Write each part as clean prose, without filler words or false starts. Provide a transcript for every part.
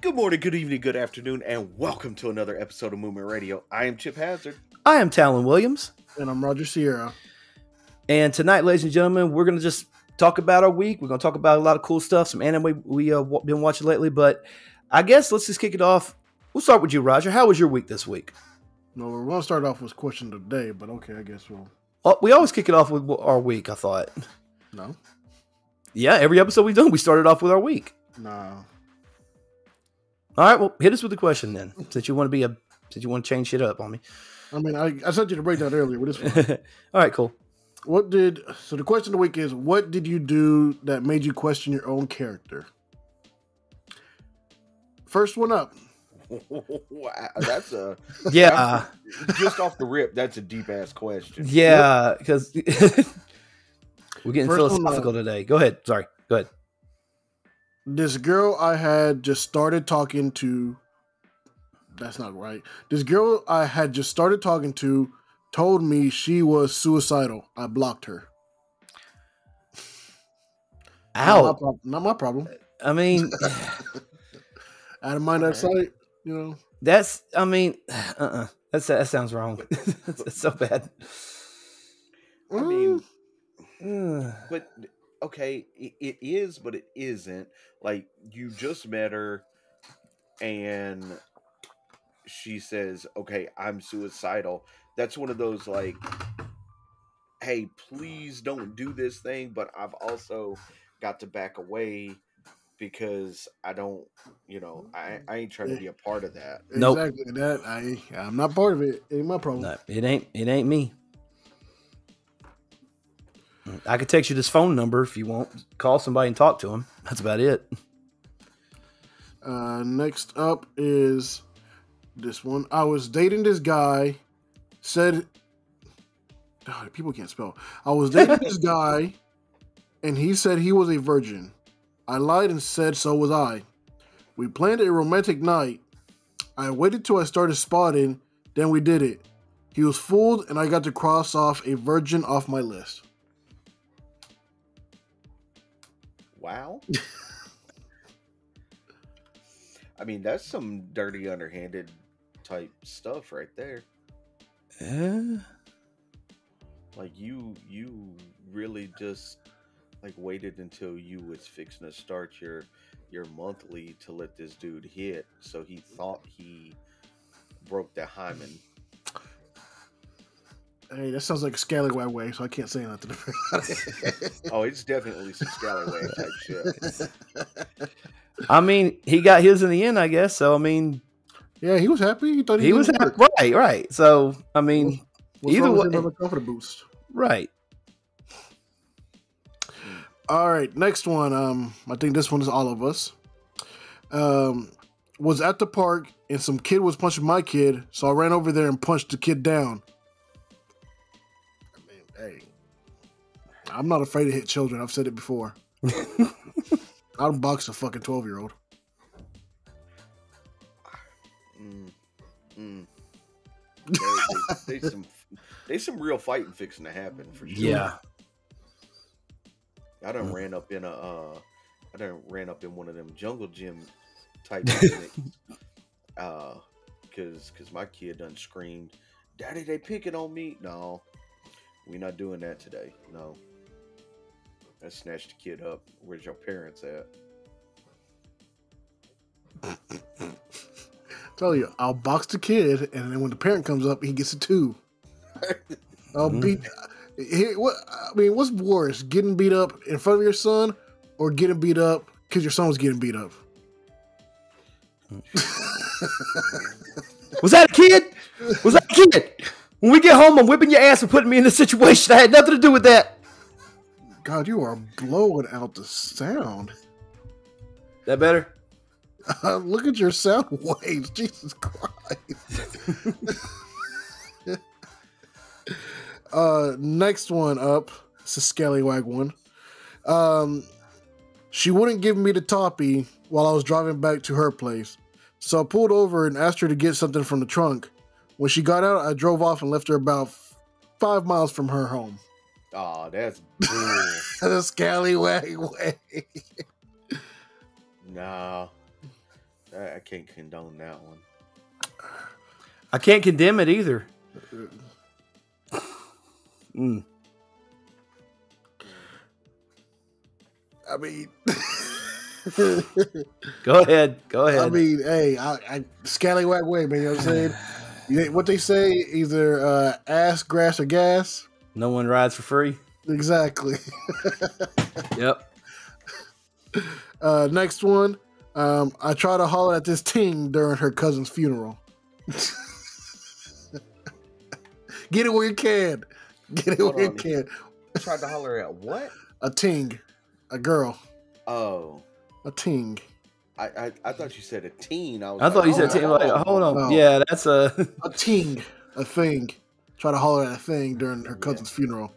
Good morning, good evening, good afternoon, and welcome to another episode of Movement Radio. I am Chip Hazard. I am Talon Williams. And I'm Roger Sierra. And tonight, ladies and gentlemen, we're going to just talk about our week. We're going to talk about a lot of cool stuff, some anime we've been watching lately. But I guess let's just kick it off. We'll start with you, Roger. How was your week this week? No, we're going to start off with question of the day, but okay, I guess we'll... Oh, we always kick it off with our week, I thought. No? Yeah, every episode we've done, we started off with our week. No. All right, well, hit us with the question then, since you want to change shit up on me. I mean, I sent you the breakdown earlier, but it's fine. All right, cool. So the question of the week is, what did you do that made you question your own character? First one up. Wow, that's a... Yeah. Just off the rip, that's a deep-ass question. Yeah, because we're getting First philosophical today. Go ahead. Sorry. Go ahead. This girl I had just started talking to... That's not right. This girl I had just started talking to told me she was suicidal. I blocked her. Ow. Not my problem. I mean... Out of mind, out of sight, you know. That sounds wrong. That's so bad. I mean, but okay, it is, but it isn't. Like, you just met her, and she says, "Okay, I'm suicidal." That's one of those like, "Hey, please don't do this thing," but I've also got to back away. Because I don't, I ain't trying to be a part of that. Nope. Exactly that. I'm not part of it. It ain't my problem. No, it ain't me. I could text you this phone number if you want. Call somebody and talk to them. That's about it. Next up is this one. I was dating this guy. People can't spell. I was dating this guy, and he said he was a virgin. I lied and said so was I. We planned a romantic night. I waited till I started spotting, then we did it. He was fooled, and I got to cross off a virgin off my list. Wow. I mean, that's some dirty, underhanded type stuff right there. Like, you really just... like waited until you was fixing to start your monthly to let this dude hit, so he thought he broke the hymen. Hey, that sounds like a scallywag way, so I can't say nothing about it. Oh, it's definitely some scallywag type shit. I mean, he got his in the end, I guess. So I mean, yeah, he was happy. He thought he was happy. Right. So I mean, either way, another comfort boost. Right. All right, next one. I think this one is all of us. Was at the park and some kid was punching my kid, so I ran over there and punched the kid down. I mean, hey, I'm not afraid to hit children. I've said it before. I'd box a fucking 12-year-old. There's some real fighting fixing to happen for sure. Yeah. I done ran up in one of them jungle gym type things. Cause my kid done screamed, "Daddy, they picking on me." No, we not doing that today. No. I snatched the kid up. Where's your parents at? Tell you, I'll box the kid, and then when the parent comes up, he gets a 2. I'll beat. What's worse, getting beat up in front of your son, or getting beat up because your son was getting beat up? Was that a kid? Was that a kid? When we get home, I'm whipping your ass and putting me in this situation. I had nothing to do with that. God, you are blowing out the sound. That better? Look at your sound waves. Jesus Christ. Next one up. It's a scallywag one. She wouldn't give me the toppy while I was driving back to her place. So I pulled over and asked her to get something from the trunk. When she got out, I drove off and left her about 5 miles from her home. Oh, that's bull. The scallywag way. Nah. I can't condone that one. I can't condemn it either. I mean, Go ahead. I mean, hey, I scallywag way, man. You know what I'm saying? What they say, either ass, grass, or gas. No one rides for free. Exactly. Yep. Next one. I try to holler at this ting during her cousin's funeral. Get it where you can. Get it where you can. Tried to holler at what? A ting. A girl. Oh. A ting. I thought you said a teen. I thought you said teen. Like, hold on. No. Yeah, that's a ting. A thing. Try to holler at a thing during her cousin's funeral.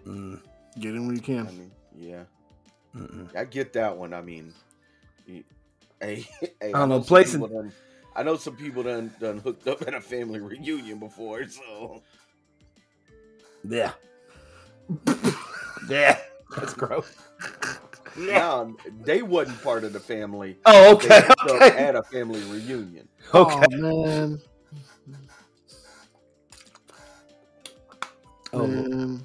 Get in where you can. I mean, yeah. I get that one. I mean, hey, I don't know. Placing. I know some people done hooked up at a family reunion before, so Yeah. Yeah. That's gross. no, they wasn't part of the family. Oh, okay. They hooked up Okay. at a family reunion. Okay. Oh, man. Oh. Man.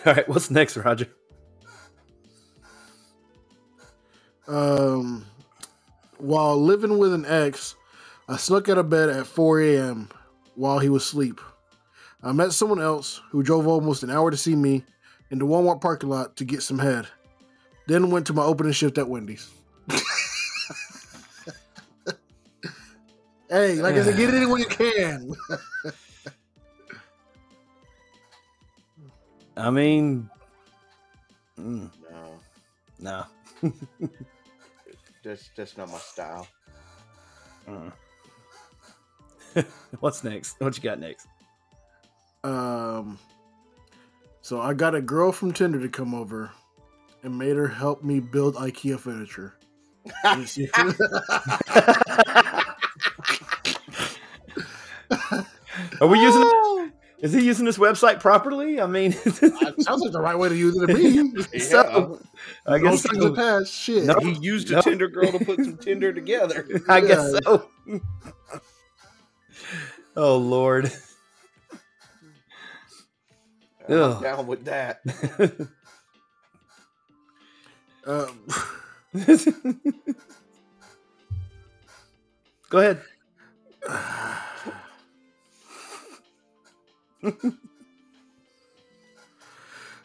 All right. What's next, Roger? While living with an ex, I snuck out of bed at 4 a.m. while he was asleep. I met someone else who drove almost an hour to see me in the Walmart parking lot to get some head. Then went to my opening shift at Wendy's. Hey, like I said, get it in when you can. I mean, No, no. that's not my style. What's next? What you got next? So I got a girl from Tinder to come over and made her help me build IKEA furniture. Are we using? Is he using this website properly? I mean, sounds like the right way to use it to me. Yeah. so, I guess Those things in the past, shit. No. He used a Tinder girl to put some Tinder together. I guess so. Oh Lord. I'm down with that. Go ahead.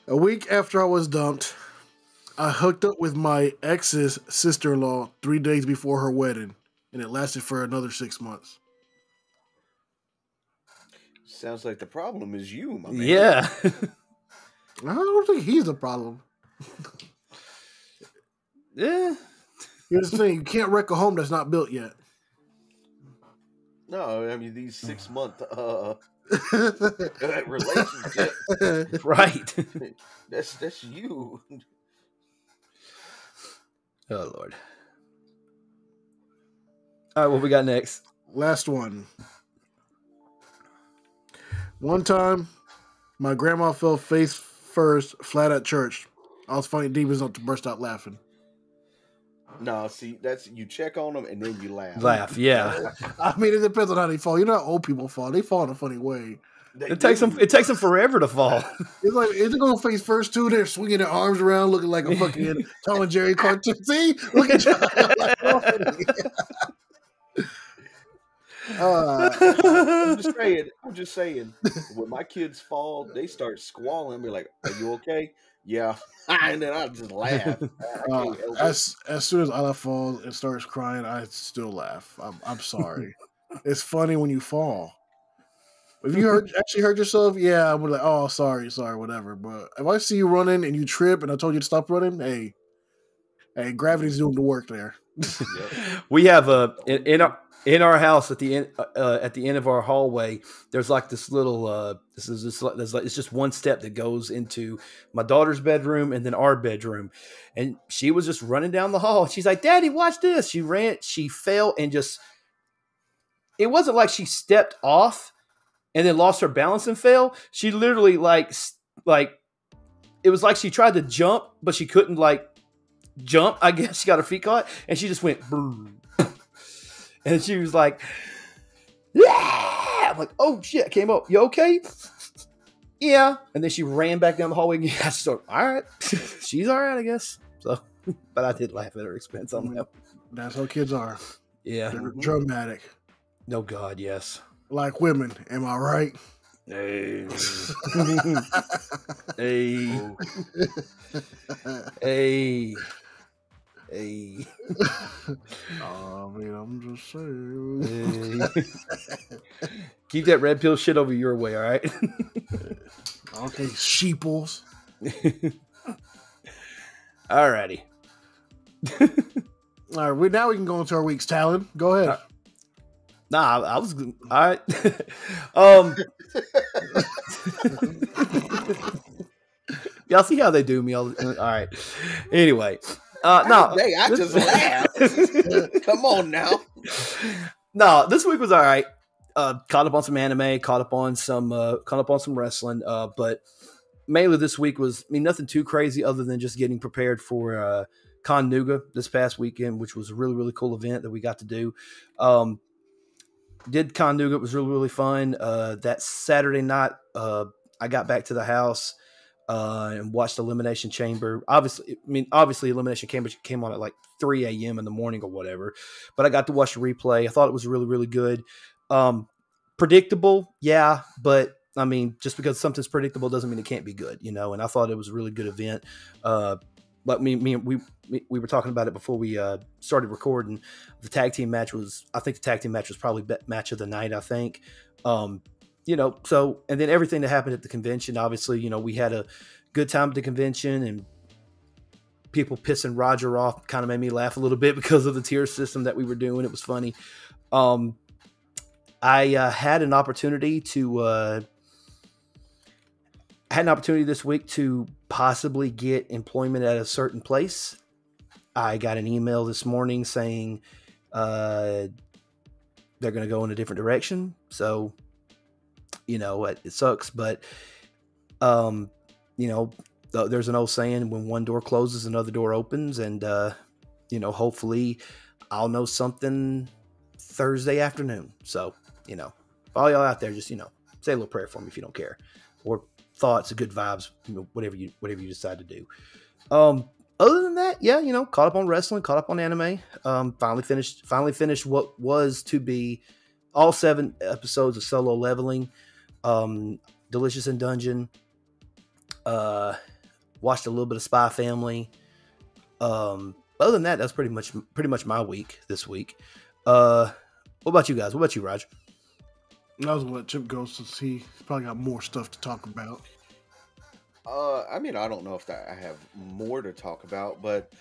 A week after I was dumped, I hooked up with my ex's sister-in-law 3 days before her wedding, and it lasted for another 6 months. Sounds like the problem is you, my man. Yeah. I don't think he's the problem. Yeah. Here's the thing: you can't wreck a home that's not built yet. No, I mean these 6 month relationship. Right. That's you. Oh Lord. All right, what we got next? Last one. One time, my grandma fell face first flat at church. I was fighting demons not to burst out laughing. No, see, that's you check on them and then you laugh. Laugh, yeah. I mean, it depends on how they fall. You know how old people fall. They fall in a funny way. It takes them forever to fall. It's like, is it going face first too? They're swinging their arms around looking like a fucking Tom and Jerry cartoon. See? Look at you. I'm just saying. When my kids fall, they start squalling. Be like, "Are you okay?" Yeah, and then I just laugh. As soon as Ala falls and starts crying, I still laugh. I'm sorry. It's funny when you fall. If you actually hurt yourself, yeah, I'm like, oh, sorry, whatever. But if I see you running and you trip and I told you to stop running, hey, gravity's doing the work there. We have in our house at the end of our hallway, there's like this little it's just one step that goes into my daughter's bedroom and then our bedroom, and she was just running down the hall. She's like, "Daddy, watch this!" She fell and just. It wasn't like she stepped off and then lost her balance and fell. She literally like it was like she tried to jump, but she couldn't jumped. I guess she got her feet caught, and she just went, boom. And she was like, yeah. I'm like, oh shit, I came up. You okay? Yeah. And then she ran back down the hallway again. I just thought, all right, she's all right, I guess. So, but I did laugh at her expense on that. That's how kids are. Yeah. They're dramatic. No, God, yes. Like women, am I right? Hey. Hey. Hey. Hey. I mean, I'm just saying. Hey. Keep that red pill shit over your way, all right? Okay, sheeples. Alrighty. All right, now we can go into our week's talent. Go ahead. Nah, I was all right. Y'all see how they do me all right. Anyway. No. Hey, I just laughed. Come on now. No, this week was all right. Caught up on some anime, caught up on some wrestling. But mainly this week was, nothing too crazy other than just getting prepared for Con Nooga this past weekend, which was a really, really cool event that we got to do. Did Con Nooga. It was really, really fun. That Saturday night, I got back to the house and watched Elimination Chamber. Obviously, Elimination Chamber came on at like 3 a.m. in the morning or whatever. But I got to watch the replay. I thought it was really, really good. Predictable, yeah, but just because something's predictable doesn't mean it can't be good, And I thought it was a really good event. But we were talking about it before we started recording. The tag team match was probably match of the night, I think. So, and then everything that happened at the convention, obviously, we had a good time at the convention, and people pissing Roger off kind of made me laugh a little bit because of the tier system that we were doing. It was funny. I had an opportunity this week to possibly get employment at a certain place. I got an email this morning saying they're going to go in a different direction. So, it sucks, but, there's an old saying, when one door closes, another door opens. And, hopefully I'll know something Thursday afternoon. So, all y'all out there, just, say a little prayer for me if you don't care, or thoughts, good vibes, whatever you decide to do. Other than that, yeah, caught up on wrestling, caught up on anime. Finally finished what was to be all 7 episodes of Solo Leveling. Delicious in Dungeon. Watched a little bit of Spy Family. Other than that, that's pretty much my week this week. What about you guys? What about you, Raj? I was gonna let Chip go since he's probably got more stuff to talk about. I don't know if I have more to talk about, but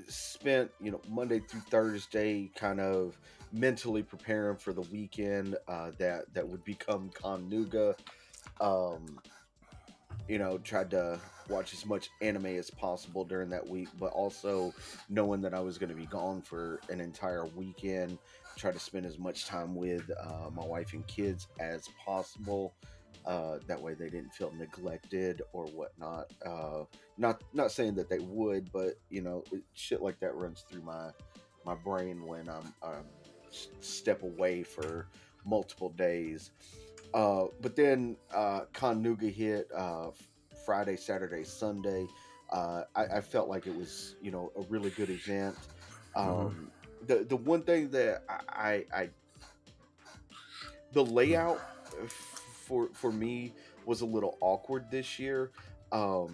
spent Monday through Thursday kind of mentally preparing for the weekend that would become Con Nooga. Tried to watch as much anime as possible during that week, but also knowing that I was going to be gone for an entire weekend, try to spend as much time with my wife and kids as possible. That way they didn't feel neglected or whatnot. Not saying that they would, but shit like that runs through my brain when I'm step away for multiple days. But then Con Nooga hit Friday, Saturday, Sunday. I felt like it was a really good event. The one thing that I the layout for me was a little awkward this year. I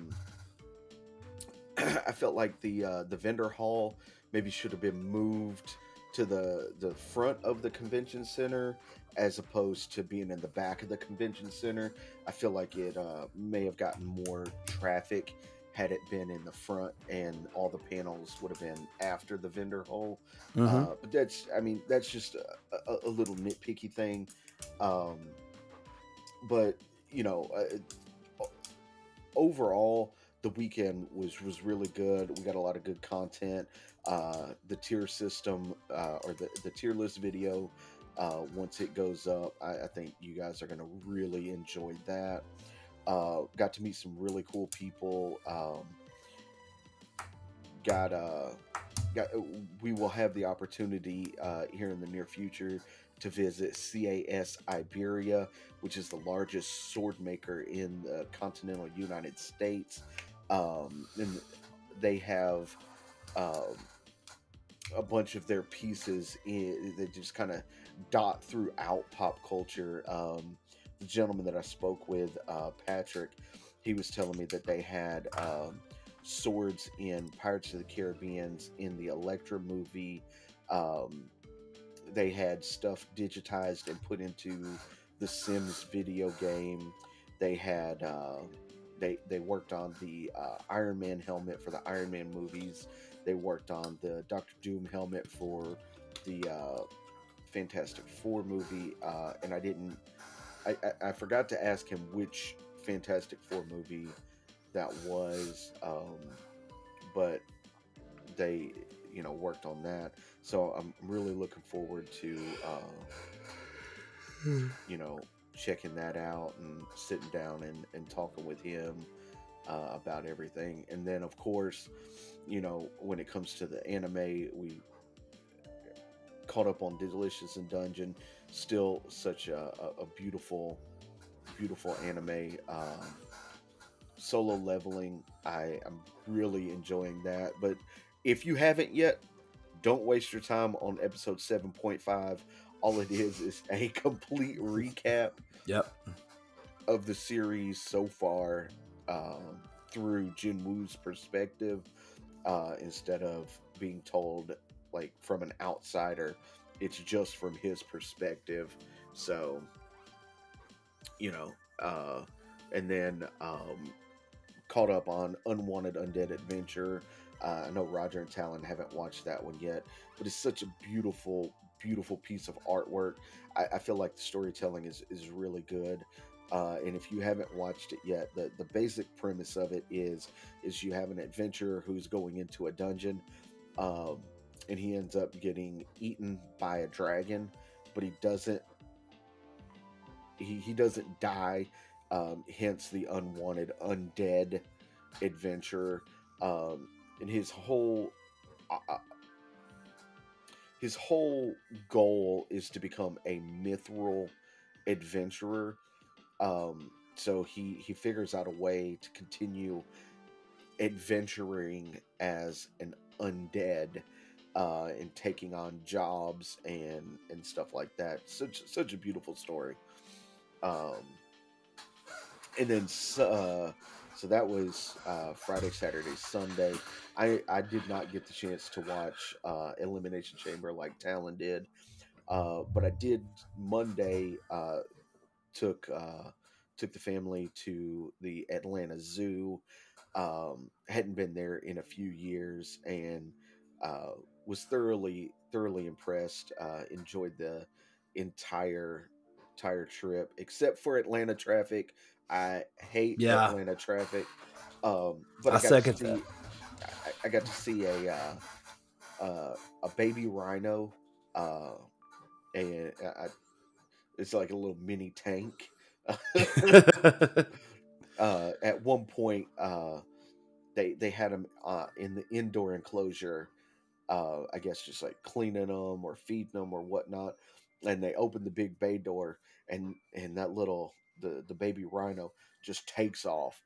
felt like the vendor hall maybe should have been moved to the front of the convention center as opposed to being in the back of the convention center. I feel like it may have gotten more traffic had it been in the front, and all the panels would have been after the vendor hall. But that's just a little nitpicky thing. But overall, the weekend was really good. We got a lot of good content. The tier system or the tier list video, once it goes up, I think you guys are going to really enjoy that. Got to meet some really cool people. got we will have the opportunity here in the near future to visit CAS Iberia, which is the largest sword maker in the continental United States. And they have a bunch of their pieces that just kind of dot throughout pop culture. The gentleman that I spoke with, Patrick, he was telling me that they had swords in Pirates of the Caribbean's in the Elektra movie. They had stuff digitized and put into the Sims video game. They had they worked on the Iron Man helmet for the Iron Man movies. They worked on the Doctor Doom helmet for the Fantastic Four movie, and I forgot to ask him which Fantastic Four movie that was, but they worked on that. So I'm really looking forward to checking that out and sitting down and talking with him about everything. And then of course, when it comes to the anime, we caught up on Delicious in Dungeon. Still such a beautiful anime. Solo Leveling, I'm really enjoying that. But if you haven't yet, don't waste your time on episode 7.5. All it is a complete recap of the series so far, through Jinwoo's perspective, instead of being told like from an outsider. It's just from his perspective. So and then caught up on Unwanted Undead Adventure. I know Roger and Talon haven't watched that one yet, but it's such a beautiful piece of artwork. I feel like the storytelling is really good. And if you haven't watched it yet, the basic premise of it is you have an adventurer who's going into a dungeon, and he ends up getting eaten by a dragon, but he doesn't die. Hence the Unwanted Undead Adventurer. And his whole goal is to become a mithril adventurer. So he figures out a way to continue adventuring as an undead, and taking on jobs and stuff like that. Such a beautiful story. And then so that was Friday, Saturday, Sunday. I did not get the chance to watch Elimination Chamber like Talon did, but I did Monday. Took the family to the Atlanta Zoo. Hadn't been there in a few years, and was thoroughly impressed. Enjoyed the entire trip, except for Atlanta traffic. I hate Atlanta traffic. But I second that. I got to see a baby rhino, and it's like a little mini tank. At one point, they had them in the indoor enclosure. I guess just like cleaning them or feeding them or whatnot. And they opened the big bay door, and that little the baby rhino just takes off.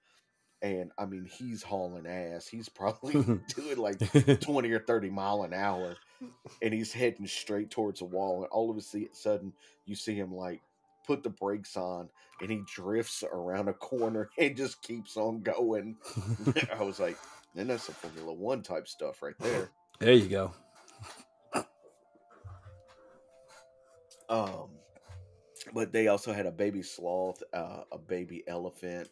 And I mean, he's hauling ass. He's probably doing like 20 or 30 mile an hour, and he's heading straight towards a wall. And all of a sudden, you see him like put the brakes on, and he drifts around a corner and just keeps on going. I was like, man, that's some Formula One type stuff right there. There you go. But they also had a baby sloth, a baby elephant.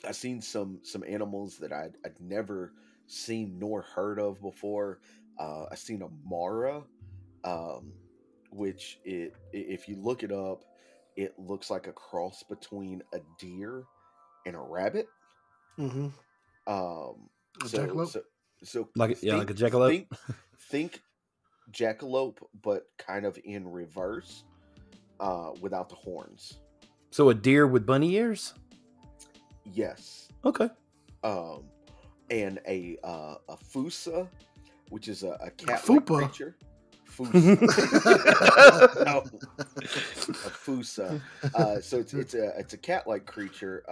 I've seen some animals that I'd never seen nor heard of before. I seen a mara, which if you look it up, it looks like a cross between a deer and a rabbit. Mm-hmm. So like a jackalope. Think jackalope, but kind of in reverse, without the horns. So a deer with bunny ears? Yes. Okay. and a fusa, which is a cat-like Fupa? creature. Fusa. No, a fusa. So it's a cat-like creature.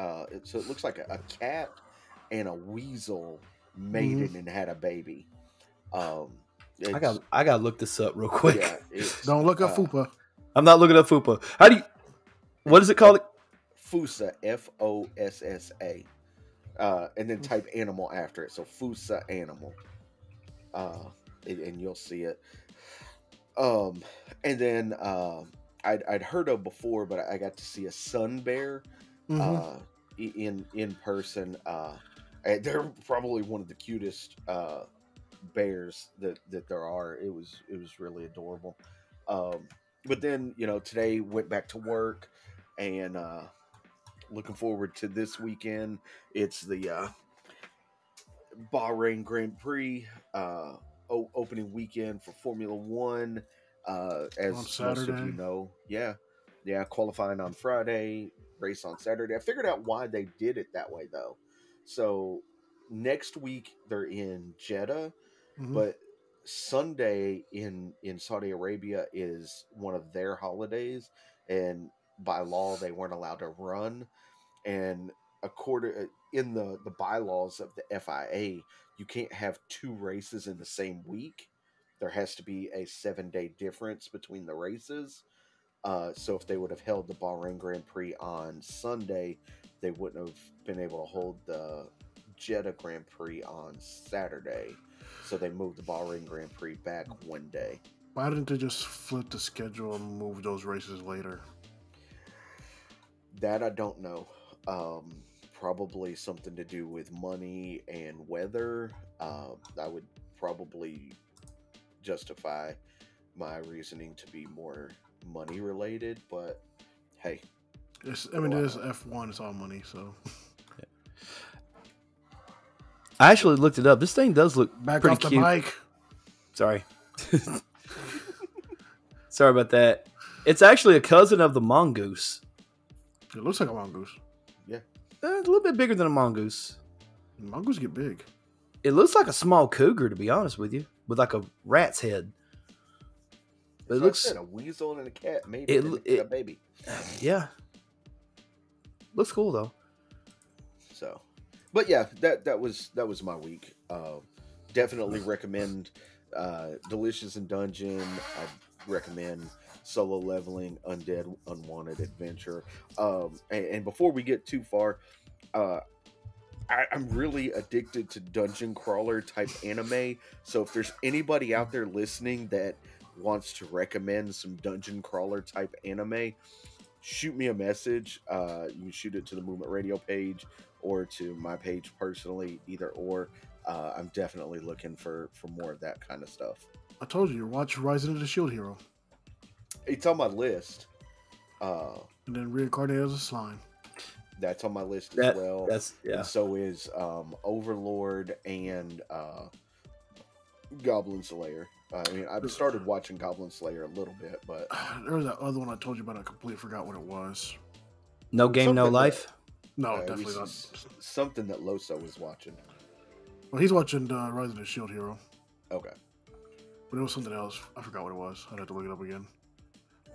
So it looks like a cat and a weasel mated and had a baby. I got to look this up real quick. Yeah, Don't look up Fupa. I'm not looking up Fupa. What is it called? Fusa, Fossa. And then type animal after it. So Fusa animal. And you'll see it. And then I'd heard of before, but I got to see a sun bear in person. And they're probably one of the cutest bears that there are. It was really adorable. But then, today went back to work, and looking forward to this weekend. It's the Bahrain Grand Prix opening weekend for Formula One. As On Saturday. most of you know, yeah, qualifying on Friday, race on Saturday. I figured out why they did it that way though. So next week they're in Jeddah, but Sunday in Saudi Arabia is one of their holidays, and by law they weren't allowed to run. And according in the bylaws of the FIA, you can't have two races in the same week. There has to be a 7-day difference between the races. So if they would have held the Bahrain Grand Prix on Sunday, they wouldn't have been able to hold the Jeddah Grand Prix on Saturday. So they moved the Bahrain Grand Prix back one day. Why didn't they just flip the schedule and move those races later? That I don't know. Probably something to do with money and weather. I would probably justify my reasoning to be more money related, but hey, it is F1. It's all money, so. I actually looked it up. This thing does look Back pretty off the cute. mic. Sorry. Sorry about that. It's actually a cousin of the mongoose. It looks like a mongoose. Yeah. It's a little bit bigger than a mongoose. Mongoose get big. It looks like a small cougar, to be honest with you, with like a rat's head. But it looks a weasel and a cat, maybe a baby. Yeah. Looks cool though. So, but yeah, that was my week. Definitely recommend Delicious in Dungeon. I recommend Solo Leveling, Undead Unwanted Adventure. And before we get too far, I'm really addicted to dungeon crawler type anime. So if there's anybody out there listening that wants to recommend some dungeon crawler type anime, shoot me a message. You can shoot it to the Movement Radio page or to my page personally, either or. I'm definitely looking for more of that kind of stuff. I told you, watch Rising of the Shield Hero. It's on my list. And then reincarnate as a slime. That's on my list as well. Yeah. And so is Overlord and Goblin Slayer. I mean, I've started watching Goblin Slayer a little bit, but there was that other one I told you about. I completely forgot what it was. No game, no life. No, definitely not. Something that Loso was watching. Well, he's watching Rise of the Shield Hero. Okay. But it was something else. I forgot what it was. I'd have to look it up again.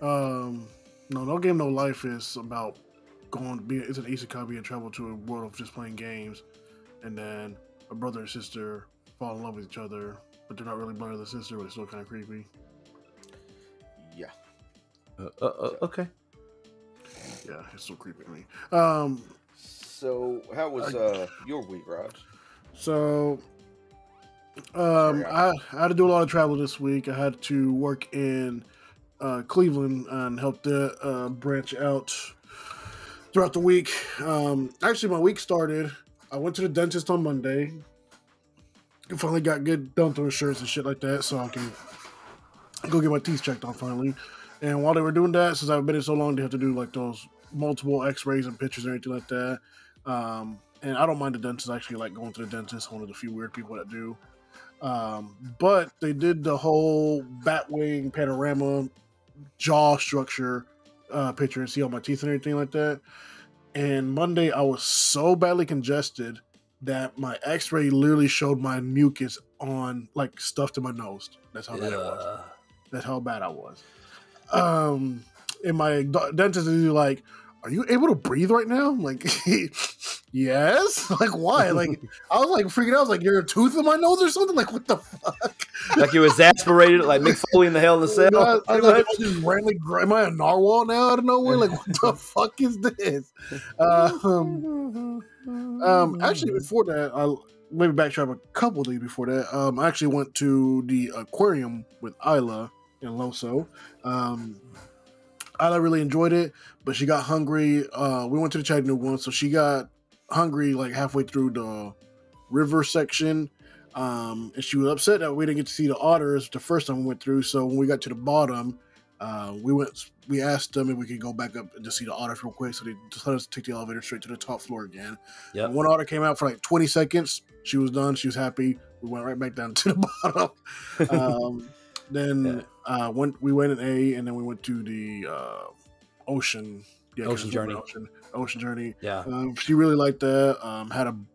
No game, no life is about it's an isekai being traveled to a world of just playing games, and then a brother and sister fall in love with each other, but they're not really brother and sister, but it's still kind of creepy. Yeah. Okay. Yeah, it's still creepy to me. So how was your week, Raj? So, I had to do a lot of travel this week. I had to work in Cleveland and help the branch out throughout the week. Actually, my week started. I went to the dentist on Monday. I finally got good dental insurance and shit like that, so I can go get my teeth checked on finally. And while they were doing that, since I've been in so long, they have to do like those multiple X-rays and pictures and everything like that. And I don't mind the dentist. I actually like going to the dentist. One of the few weird people that do. But they did the whole batwing panorama jaw structure picture and see all my teeth and everything like that. And Monday I was so badly congested that my X-ray literally showed my mucus on like stuff to my nose. That's how bad it was. That's how bad I was. And my dentist is like, "Are you able to breathe right now?" I'm like, yes. Like, why? Like, I was like freaking out. I was like, "You're a tooth in my nose or something?" Like, what the fuck? Like you exasperated, like Mick Foley in the Hell in the Cell. I was like, I just randomly, am I a narwhal now out of nowhere? Like, what the fuck is this? Actually, before that, maybe backtrack a couple days before that. I actually went to the aquarium with Isla and Loso. Isla really enjoyed it, but she got hungry. We went to the Chattanooga one, so she got hungry like halfway through the river section. And she was upset that we didn't get to see the otters the first time we went through. So when we got to the bottom, we asked them if we could go back up to see the otters real quick. So they just let us take the elevator straight to the top floor again. Yep. One otter came out for like 20 seconds. She was done. She was happy. We went right back down to the bottom. Then we went in A, and then we went to the ocean. Yeah, Ocean Journey. Ocean Journey. Yeah. She really liked that.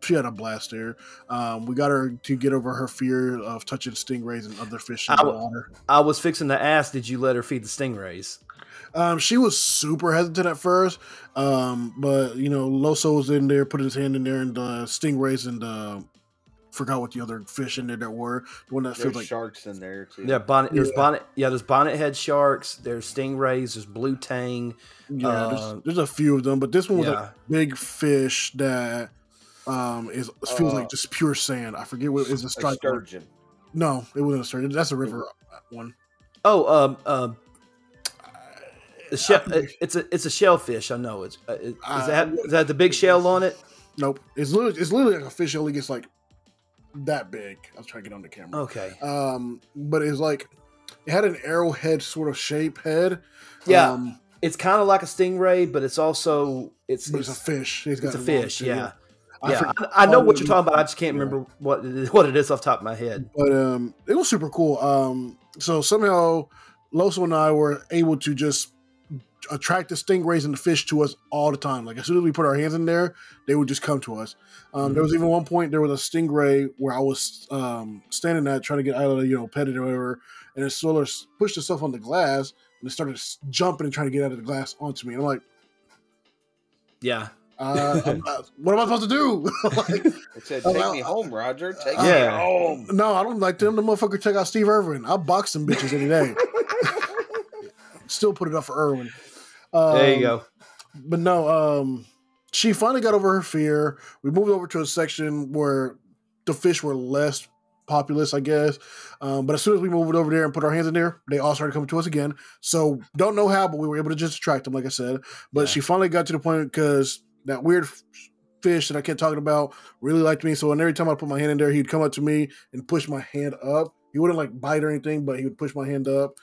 She had a blast there. We got her to get over her fear of touching stingrays and other fish in the water. I was fixing to ask, did you let her feed the stingrays? She was super hesitant at first, but Loso was in there, put his hand in there, and the stingrays and forgot what the other fish in there were. The one that feels like sharks in there too. Yeah, there's bonnethead sharks. There's stingrays. There's blue tang. Yeah, there's a few of them, but this one was a big fish that feels like just pure sand. I forget what is a striped sturgeon. No, it wasn't a sturgeon. That's a river one. Oh, it's a shellfish. I know is that the big shell on it? Nope, it's literally like a fish that only gets like that big. I was trying to get on the camera. Okay. But it's like it had an arrowhead sort of shape head. Yeah. It's kind of like a stingray, but it's also it's a fish. It's a fish. Yeah. I know what you're talking about. I just can't remember what it is off the top of my head. But it was super cool. So somehow Loso and I were able to just attract the stingrays and the fish to us all the time. Like as soon as we put our hands in there, they would just come to us. There was even one point there was a stingray where I was standing at trying to get Isla to pet it or whatever, and it sort of pushed itself on the glass and it started jumping and trying to get out of the glass onto me. And I'm like, yeah. What am I supposed to do? It said, "Take me home, Roger. Take me home." No, I don't like them. The motherfucker check out Steve Irwin. I'll box some bitches any day. Still put it up for Irwin. There you go. But no, she finally got over her fear. We moved over to a section where the fish were less populous, I guess. But as soon as we moved over there and put our hands in there, they all started coming to us again. So don't know how, but we were able to just attract them, like I said. But she finally got to the point because that weird fish that I kept talking about really liked me. So every time I put my hand in there, he'd come up to me and push my hand up. He wouldn't like bite or anything, but he would push my hand up.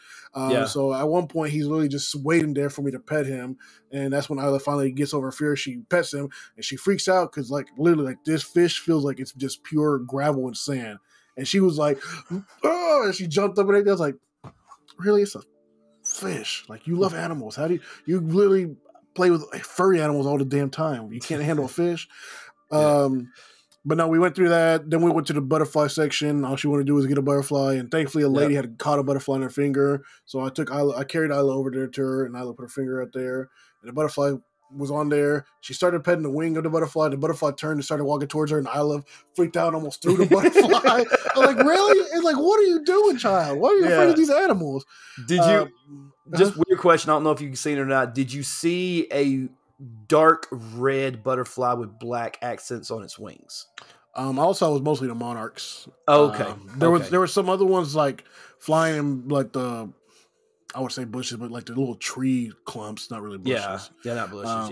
So at one point, he's literally just waiting there for me to pet him. And that's when Isla finally gets over fear. She pets him and she freaks out because like literally like this fish feels like it's just pure gravel and sand. And she was like, oh, and she jumped up and everything. I was like, really? It's a fish. Like you love animals. How do you literally play with furry animals all the damn time? You can't handle a fish. But no, we went through that. Then we went to the butterfly section. All she wanted to do was get a butterfly, and thankfully, a lady had caught a butterfly in her finger. So I carried Isla over there to her, and Isla put her finger out there, and the butterfly was on there. She started petting the wing of the butterfly. The butterfly turned and started walking towards her, and Isla freaked out and almost threw the butterfly. I'm like, really? It's like, what are you doing, child? Why are you afraid of these animals? Did you? Just weird question. I don't know if you've seen it or not. Did you see a dark red butterfly with black accents on its wings? Also, it was mostly the monarchs. Okay. There were some other ones like flying in like I would say bushes, but like the little tree clumps, not really bushes. Yeah, not bushes.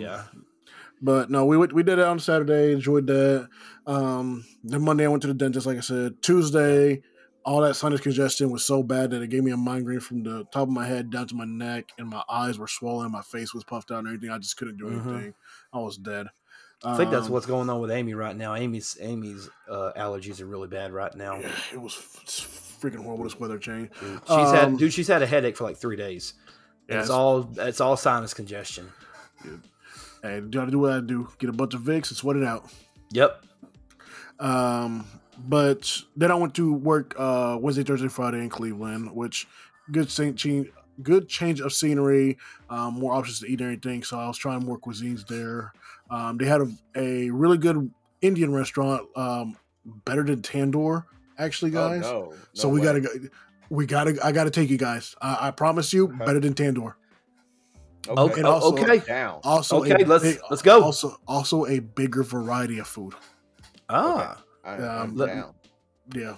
But no, we did it on Saturday. Enjoyed that. Then Monday I went to the dentist. Like I said, Tuesday, all that sinus congestion was so bad that it gave me a migraine from the top of my head down to my neck, and my eyes were swollen, my face was puffed out, and everything. I just couldn't do anything. I was dead. I think that's what's going on with Amy right now. Amy's allergies are really bad right now. Yeah, it's freaking horrible, this weather change. She's had a headache for like 3 days. Yeah, it's all sinus congestion. Dude. Hey, you gotta do what I do. Get a bunch of Vicks and sweat it out. Yep. But then I went to work Wednesday, Thursday, Friday in Cleveland, which good change of scenery, more options to eat and everything. So I was trying more cuisines there. They had a really good Indian restaurant, better than Tandoor, actually, guys. Oh, no. So we gotta go. I gotta take you guys. I promise you, better than Tandoor. Okay. And also, Okay. Down. Also, Okay, let's go. Also, a bigger variety of food. Ah, I'm let- down. Yeah.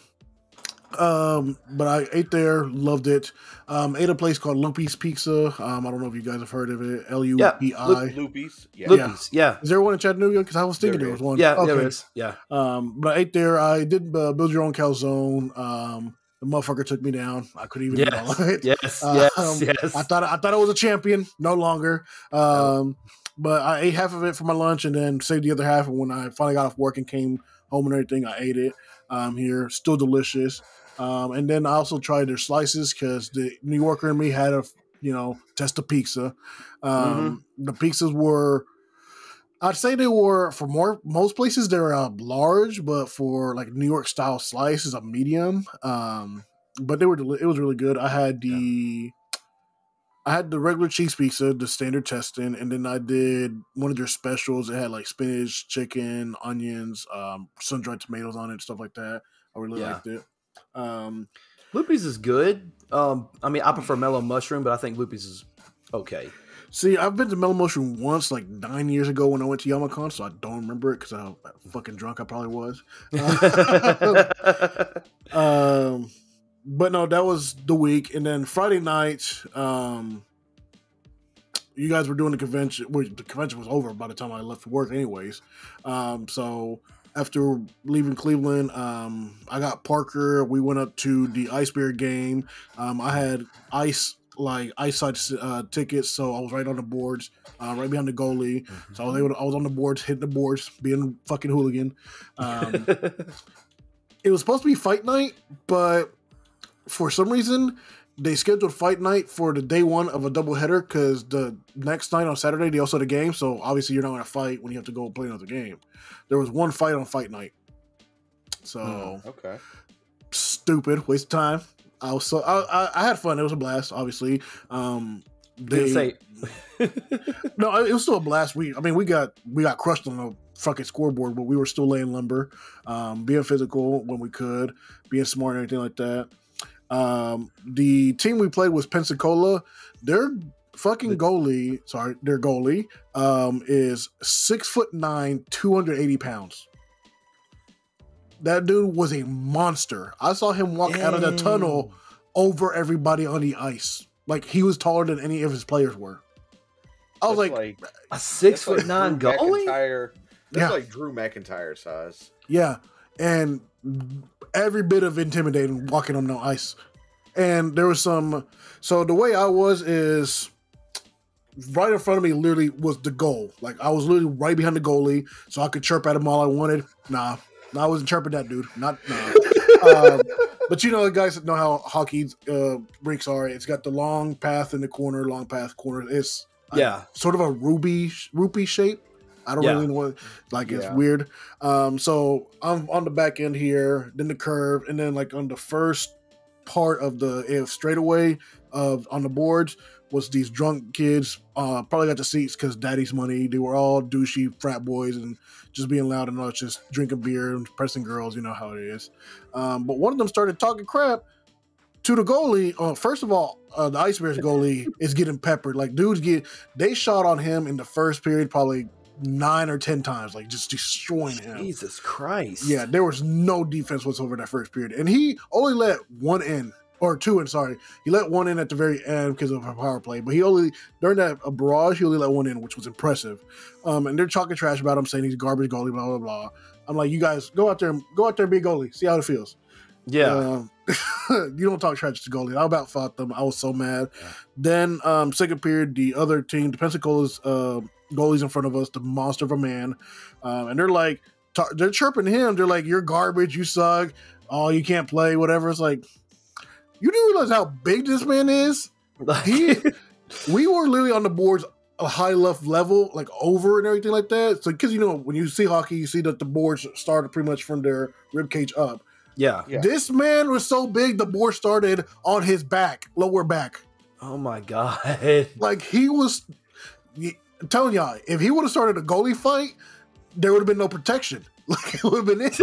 But I ate there, loved it. Ate a place called Lupi's Pizza. I don't know if you guys have heard of it. Lupi. Lupi's. Yeah. Lupi's, yeah. Is there one in Chattanooga? Because I was thinking there was one. Yeah, okay. there is. Yeah. But I ate there. I did build your own calzone. The motherfucker took me down. I couldn't even know it. Yes. I thought I was a champion. No longer. But I ate half of it for my lunch and then saved the other half. And when I finally got off work and came home and everything, I ate it. Here, still delicious. And then I also tried their slices because the New Yorker in me had test the pizza. The pizzas were, I'd say they were most places they're large, but for like New York style slice is a medium. But it was really good. I had the regular cheese pizza, the standard testing, and then I did one of their specials. It had like spinach, chicken, onions, sun-dried tomatoes on it, stuff like that. I really liked it. Lupi's is good. I mean, I prefer mellow mushroom, but I think Lupi's is okay. See, I've been to Mellow Mushroom once, like 9 years ago when I went to Yamacon, so I don't remember it because how fucking drunk I probably was. But no, that was the week. And then Friday night, you guys were doing the convention. Well, the convention was over by the time I left for work anyways. So after leaving Cleveland, I got Parker. We went up to the Ice Bear game. I had ice side tickets, so I was right on the boards, right behind the goalie. So I was on the boards, hitting the boards, being a fucking hooligan. It was supposed to be fight night, but for some reason they scheduled fight night for the day one of a doubleheader because the next night on Saturday they also had a game. So obviously you're not going to fight when you have to go play another game. There was one fight on fight night. So okay, stupid, waste of time. I had fun. It was a blast. Obviously, no, it was still a blast. We got crushed on the fucking scoreboard, but we were still laying lumber, being physical when we could, being smart and everything like that. The team we played was Pensacola. Their goalie is 6'9", 280 pounds. That dude was a monster. I saw him walk out of the tunnel over everybody on the ice. Like he was taller than any of his players were. I was like a 6'9" goalie? That's like Drew McIntyre size. Yeah. And every bit of intimidating walking on the ice. And there was so the way I was is right in front of me literally was the goal. Like I was literally right behind the goalie so I could chirp at him all I wanted. Nah, I wasn't chirping that dude. But but the guys know how hockey rinks are. It's got the long path in the corner, long path corner. It's sort of a rupee shape. I don't really know what, it's weird. So I'm on the back end here, then the curve, and then like on the first part of the straightaway on the boards was these drunk kids. Probably got the seats because daddy's money. They were all douchey frat boys and just being loud and all, just drinking beer and pressing girls. You know how it is. But one of them started talking crap to the goalie. First of all, the Ice Bears goalie is getting peppered. Like they shot on him in the first period probably 9 or 10 times, like just destroying him. Jesus Christ. Yeah, there was no defense whatsoever in that first period. And he only let one in. Or two in, sorry. He let one in at the very end because of a power play. But during that barrage, he only let one in, which was impressive. And they're talking trash about him, saying he's a garbage goalie, blah, blah, blah. I'm like, you guys, go out there and be a goalie. See how it feels. Yeah. You don't talk trash to goalie. I about fought them. I was so mad. Yeah. Then, second period, the other team, the Pensacola's goalies in front of us, the monster of a man. And they're like, they're chirping him. They're like, you're garbage. You suck. Oh, you can't play, whatever. It's like, you do realize how big this man is? We were literally on the boards a high enough level, like over and everything like that. So, because when you see hockey, you see that the boards started pretty much from their rib cage up. Yeah. This man was so big, the board started on his back, lower back. Oh my god! Like I'm telling y'all, if he would have started a goalie fight, there would have been no protection. Like it would have been it.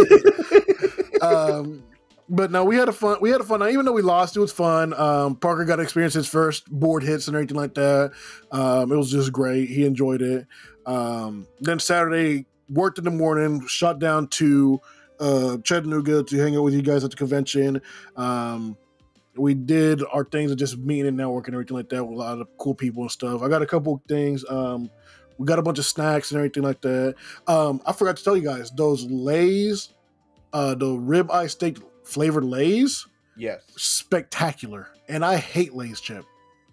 But no, we had a fun. Now, even though we lost, it was fun. Parker got to experience his first board hits and everything like that. It was just great. He enjoyed it. Then Saturday, worked in the morning, shot down to Chattanooga to hang out with you guys at the convention. We did our things of just meeting and networking and everything like that with a lot of cool people and stuff. I got a couple of things. We got a bunch of snacks and everything like that. I forgot to tell you guys, those Lay's, the ribeye steak flavored Lay's, yes, spectacular. And I hate Lay's chip,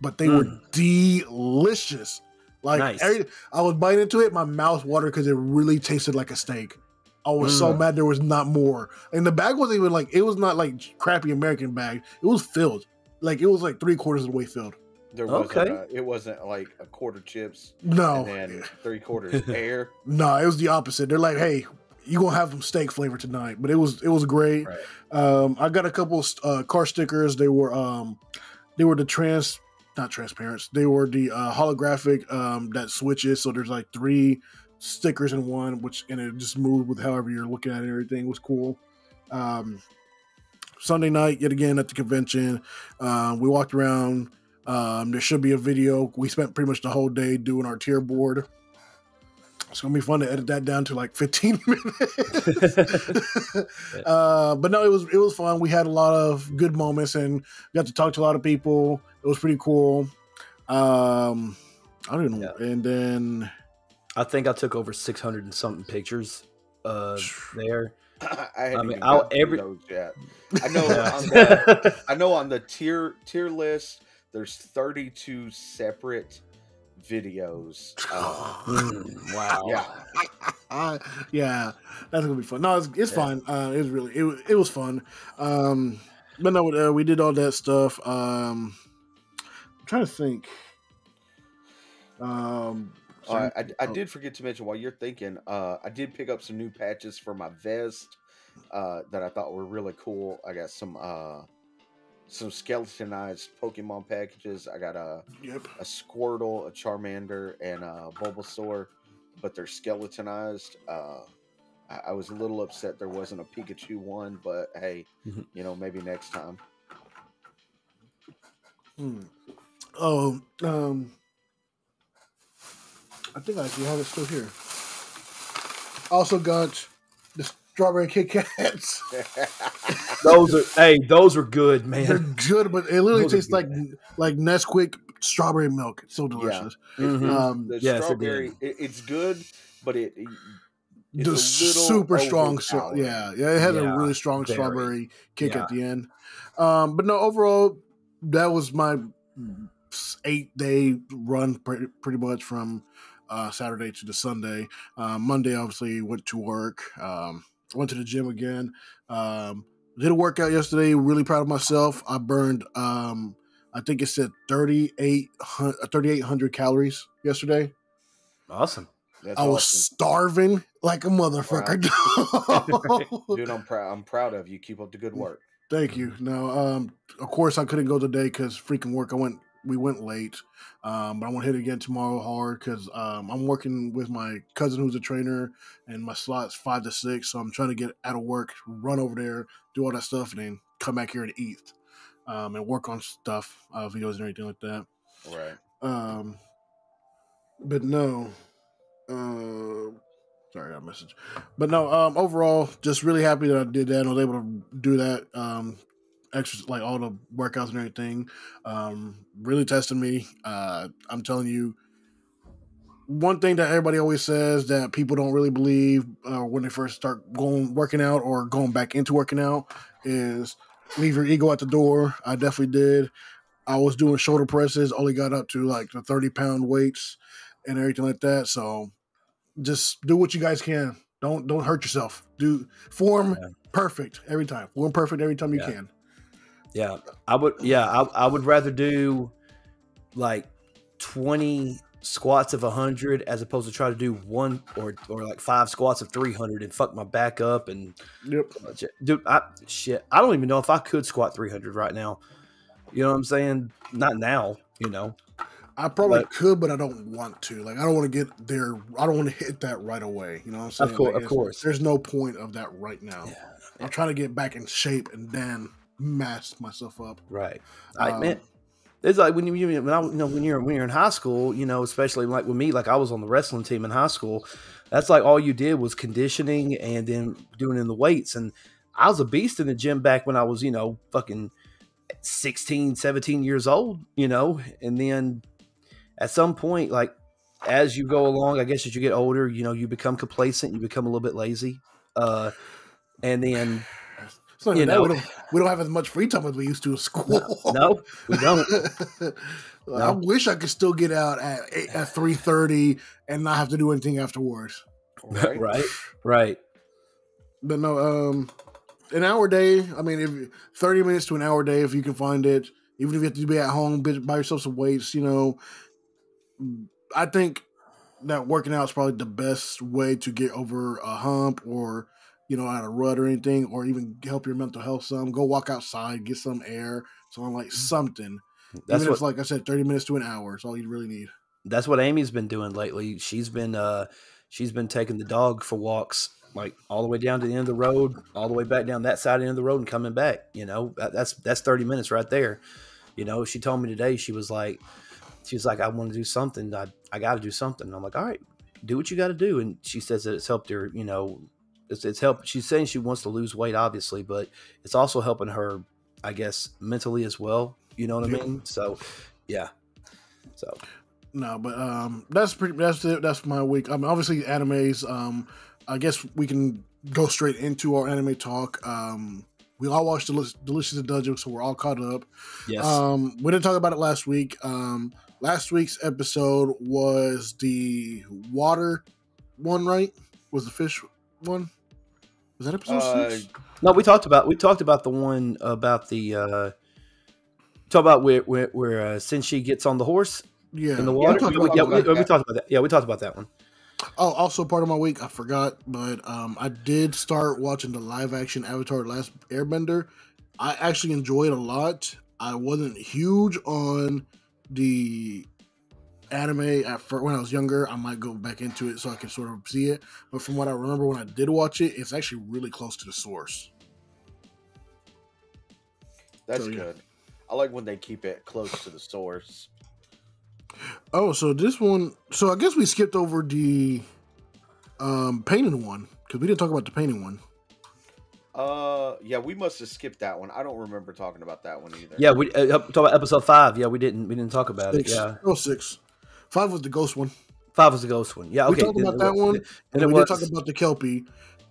but they were delicious. Like nice. I was biting into it, my mouth watered because it really tasted like a steak. I was so mad there was not more. And the bag wasn't even like, it was not like crappy American bag. It was filled. Like it was like 3/4 of the way filled. There wasn't it wasn't like a quarter chips. No. And then 3/4 air. No, it was the opposite. They're like, hey, you gonna have some steak flavor tonight. But it was great. Right. I got a couple car stickers. They were the not transparent. They were the holographic that switches. So there's like 3 stickers in one, and it just moved with however you're looking at it. Everything was cool. Sunday night, yet again at the convention, we walked around. There should be a video. We spent pretty much the whole day doing our tier board. It's gonna be fun to edit that down to like 15 minutes. But no, it was fun. We had a lot of good moments and got to talk to a lot of people. It was pretty cool. I don't know. Yeah. And then I think I took over 600 and something pictures there. I mean, those yet. I know. I know on the tier list, there's 32 separate videos. Wow. Yeah. Yeah, that's gonna be fun. No, it's fun. It was fun. But no, we did all that stuff. I'm trying to think. I did forget to mention while you're thinking, I did pick up some new patches for my vest that I thought were really cool. I got some skeletonized Pokemon packages. I got a Squirtle, a Charmander, and a Bulbasaur, but they're skeletonized. I was a little upset there wasn't a Pikachu one, but hey, maybe next time. I think I actually have it still here. I also got the strawberry Kit Kats. Those are good, man. They're good, but it literally tastes like Nesquik strawberry milk. It's so delicious. Yeah. Mm-hmm. The strawberry, it's good, but it's the super strong. It has a really strong strawberry kick at the end. But no, overall, that was my 8-day run, pretty much from Saturday to the Sunday. Monday, obviously, went to work. Went to the gym again. Did a workout yesterday. Really proud of myself. I burned, I think it said 3,800 calories yesterday. Awesome. I was starving like a motherfucker. Dude, I'm proud of you. Keep up the good work. Thank you. Now, of course, I couldn't go today because freaking work. We went late, but I want to hit it again tomorrow hard because I'm working with my cousin who's a trainer, and my slot's 5 to 6. So I'm trying to get out of work, run over there, do all that stuff, and then come back here and eat and work on stuff, videos and everything like that. Right. But no. Sorry, I got a message. But no, overall, just really happy that I did that and I was able to do that. Extra, like all the workouts and everything, really tested me. I'm telling you, one thing that everybody always says that people don't really believe when they first start working out or going back into working out is leave your ego at the door. I definitely did. I was doing shoulder presses, only got up to like the 30-pound weights and everything like that. So just do what you guys can. Don't hurt yourself. Do form perfect every time. Form perfect every time you can. Yeah, I would rather do like 20 squats of 100 as opposed to try to do one or like 5 squats of 300 and fuck my back up. And Yep. dude, I don't even know if I could squat 300 right now. You know what I'm saying? Not now, you know. I probably could, but I don't want to. Like, I don't want to get there. I don't want to hit that right away. You know what I'm saying? Of course. There's no point of that right now. Yeah. I'm trying to get back in shape and then mass myself up. Right. Man, it's like when you're in high school, you know, especially like with me, like I was on the wrestling team in high school. That's like all you did was conditioning and then doing in the weights. And I was a beast in the gym back when I was, you know, fucking 16, 17 years old, you know, and then at some point, like as you go along, I guess as you get older, you know, you become complacent, you become a little bit lazy. And then, you know, we don't have as much free time as we used to at school. No, we don't. No. I wish I could still get out at 3:30 and not have to do anything afterwards. Right. But no, an hour day. I mean, if 30 minutes to an hour day, if you can find it, even if you have to be at home, buy yourself some weights. You know, I think that working out is probably the best way to get over a hump or, you know, out a rut or anything, or even help your mental health some. Go walk outside, get some air, something. Even if, like I said, 30 minutes to an hour is all you really need. That's what Amy's been doing lately. She's been taking the dog for walks, like all the way down to the end of the road, all the way back down that side end of the road and coming back. You know, that's 30 minutes right there. You know, she told me today, she was like, I want to do something. I got to do something. And I'm like, all right, do what you got to do. And she says that it's helped her, you know, it's helped. She's saying she wants to lose weight, obviously, but it's also helping her, I guess, mentally as well. You know what I mean? So, yeah. So, no, but that's it. That's my week. I mean, obviously, animes. I guess we can go straight into our anime talk. We all watched Delicious in Dungeon, so we're all caught up. Yes. We didn't talk about it last week. Last week's episode was the water one, right? Was the fish one? Was that episode 6? No, we talked about the one about the talk about where Senshi gets on the horse in the water. We talked about that. Yeah, we talked about that one. Oh, also part of my week, I forgot, but I did start watching the live action Avatar: Last Airbender. I actually enjoyed it a lot. I wasn't huge on the anime when I was younger. I might go back into it so I can sort of see it. But from what I remember when I did watch it, it's actually really close to the source. That's good. I like when they keep it close to the source. Oh, so this one. So I guess we skipped over the painting one because we didn't talk about the painting one. Yeah, we must have skipped that one. I don't remember talking about that one either. Yeah, we talk about episode 5. Yeah, we didn't talk about 6. it. Yeah, 6. 5 was the ghost one. 5 was the ghost one. Yeah, okay. We talked about that one, and we did talk about the Kelpie.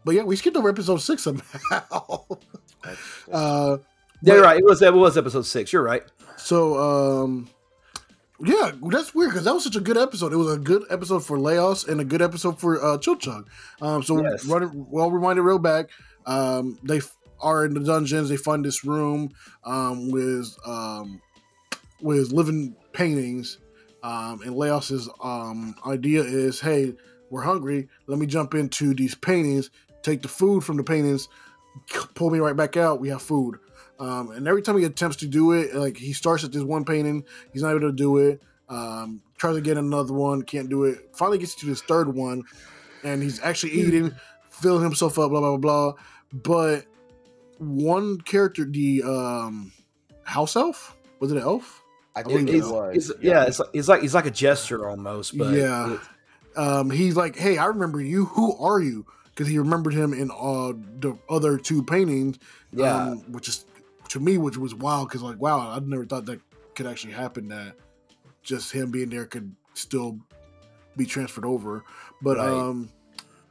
But yeah, we skipped over episode 6 somehow. Yeah, you're right. It was episode 6. You're right. So, yeah, that's weird because that was such a good episode. It was a good episode for Laos and a good episode for Chilchung. Yes. Reminded real back. They are in the dungeons. They find this room with living paintings. And Laos's idea is, hey, we're hungry. Let me jump into these paintings, take the food from the paintings, pull me right back out. We have food. And every time he attempts to do it, like he starts at this one painting, he's not able to do it. Tries to get another one, can't do it. Finally gets to this third one, and he's actually eating, filling himself up, blah, blah, blah, blah. But one character, the house elf, was it an elf? I think it was. It's like a gesture almost. But yeah. He's like, hey, I remember you. Who are you? Because he remembered him in the other 2 paintings. Yeah. Which is, to me, which was wild. Because, like, wow, I never thought that could actually happen, that just him being there could still be transferred over. But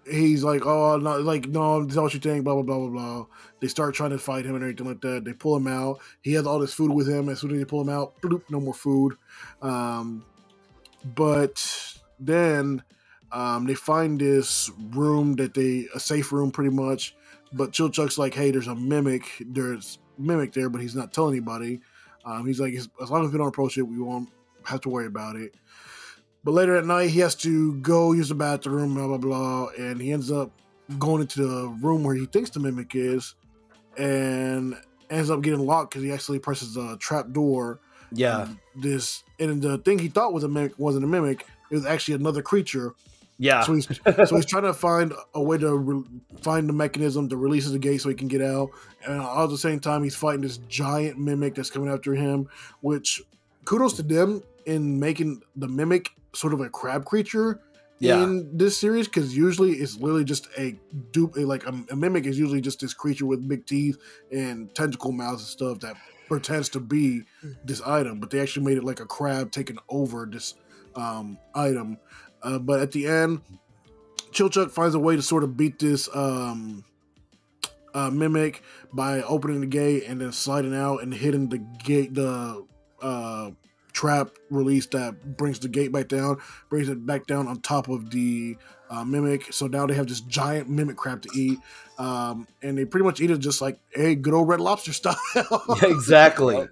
he's like, oh, no, like, no, that's not what you think, blah, blah, blah, blah, blah. They start trying to fight him and everything like that. They pull him out. He has all this food with him. As soon as they pull him out, bloop, no more food. But then they find this room a safe room pretty much. But Chilchuck's like, hey, there's mimic there, but he's not telling anybody. He's like, as long as we don't approach it, we won't have to worry about it. But later at night, he has to go use the bathroom, blah, blah, blah. And he ends up going into the room where he thinks the mimic is and ends up getting locked because he actually presses a trap door. Yeah. And the thing he thought was a mimic wasn't a mimic. It was actually another creature. Yeah. So he's trying to find a way to find the mechanism to release the gate so he can get out. And all at the same time, he's fighting this giant mimic that's coming after him, which kudos to them in making the mimic sort of a crab creature in this series, because usually it's literally just a dupe. Like a mimic is usually just this creature with big teeth and tentacle mouths and stuff that pretends to be this item, but they actually made it like a crab taking over this item. But at the end, Chilchuck finds a way to sort of beat this mimic by opening the gate and then sliding out and hitting the gate, the trap release that brings the gate back down, brings it back down on top of the mimic. So now they have this giant mimic crab to eat, and they pretty much eat it just like a good old Red Lobster style. Exactly.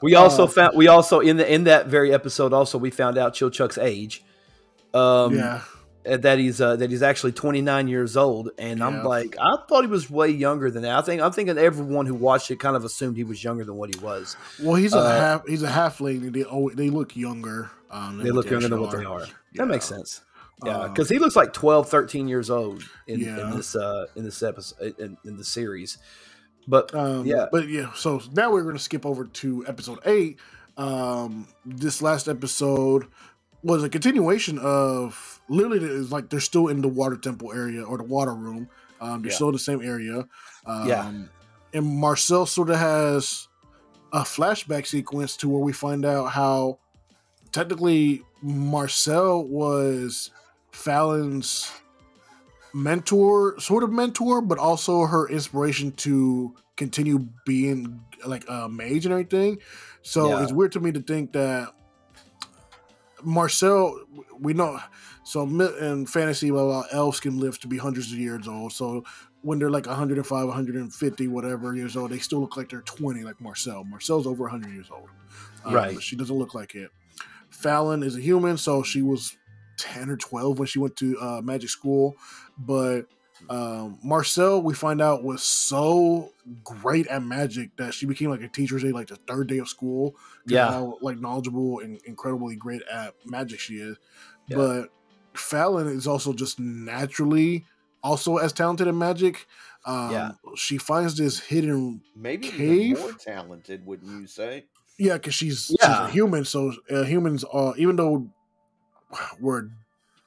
We also in that very episode we found out Chilchuck's age. That he's actually 29 years old, and I'm like, I thought he was way younger than that. I'm thinking everyone who watched it kind of assumed he was younger than what he was. Well, he's a halfling. They look younger. They look younger than what they are. That makes sense. Yeah, because he looks like 12, 13 years old in this episode in the series. But So now we're going to skip over to episode 8. This last episode was a continuation of literally is like they're still in the water temple area or the water room. They're still in the same area. And Marcel sort of has a flashback sequence to where we find out how technically Marcel was Fallon's mentor, but also her inspiration to continue being like a mage and everything. So it's weird to me to think that Marcel, we know, so in fantasy, blah, blah, elves can live to be hundreds of years old. So when they're like 105, 150, whatever years old, they still look like they're 20, like Marcel. Marcel's over 100 years old. Right. But she doesn't look like it. Fallon is a human, so she was 10 or 12 when she went to magic school. But Marcel, we find out, was so great at magic that she became like a teacher's aide, like the third day of school. How like knowledgeable and incredibly great at magic she is. But Fallon is also just naturally also as talented in magic. She finds this hidden maybe cave. Even more talented, wouldn't you say? Yeah, because she's a human. So humans are, even though we're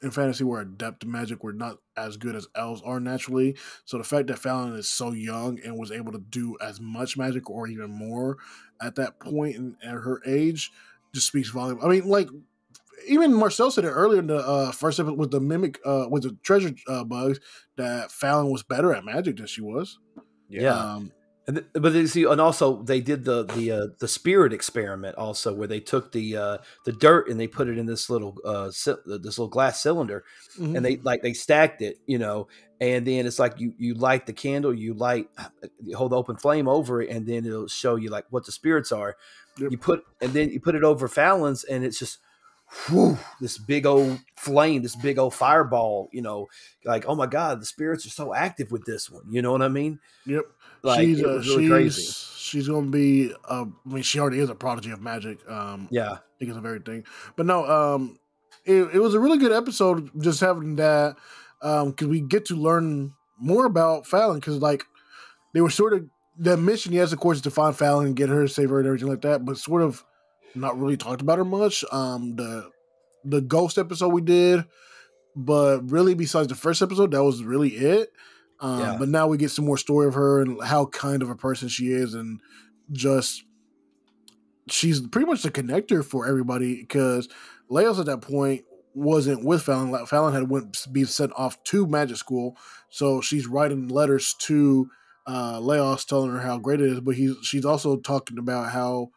in fantasy, we're adept at magic, we're not as good as elves are naturally. So the fact that Fallon is so young and was able to do as much magic or even more at that point at her age just speaks volume. I mean, like, even Marcel said it earlier in the first episode with the mimic, with the treasure bugs, that Fallon was better at magic than she was. But you see, and also they did the spirit experiment also, where they took the dirt and they put it in this little glass cylinder, and they stacked it, and then it's like you light the candle, you hold the open flame over it, and then it'll show you like what the spirits are. Yep. You put it over Fallon's, and it's just this big old flame, this big old fireball. Like, oh my God, the spirits are so active with this one. You know what I mean? Yep. Like, she's really crazy. She's going to be, I mean, she already is a prodigy of magic. Because of everything. But no, it was a really good episode just having that, because we get to learn more about Fallon, because like they were sort of, the mission, yes, of course, is to find Fallon and get her, save her and everything like that, but sort of not really talked about her much. The ghost episode we did, but really besides the first episode, that was really it. But now we get some more story of her and how kind of a person she is, and just she's pretty much the connector for everybody, because Leos at that point wasn't with Fallon. Fallon had been sent off to magic school, so she's writing letters to Leos telling her how great it is, but she's also talking about how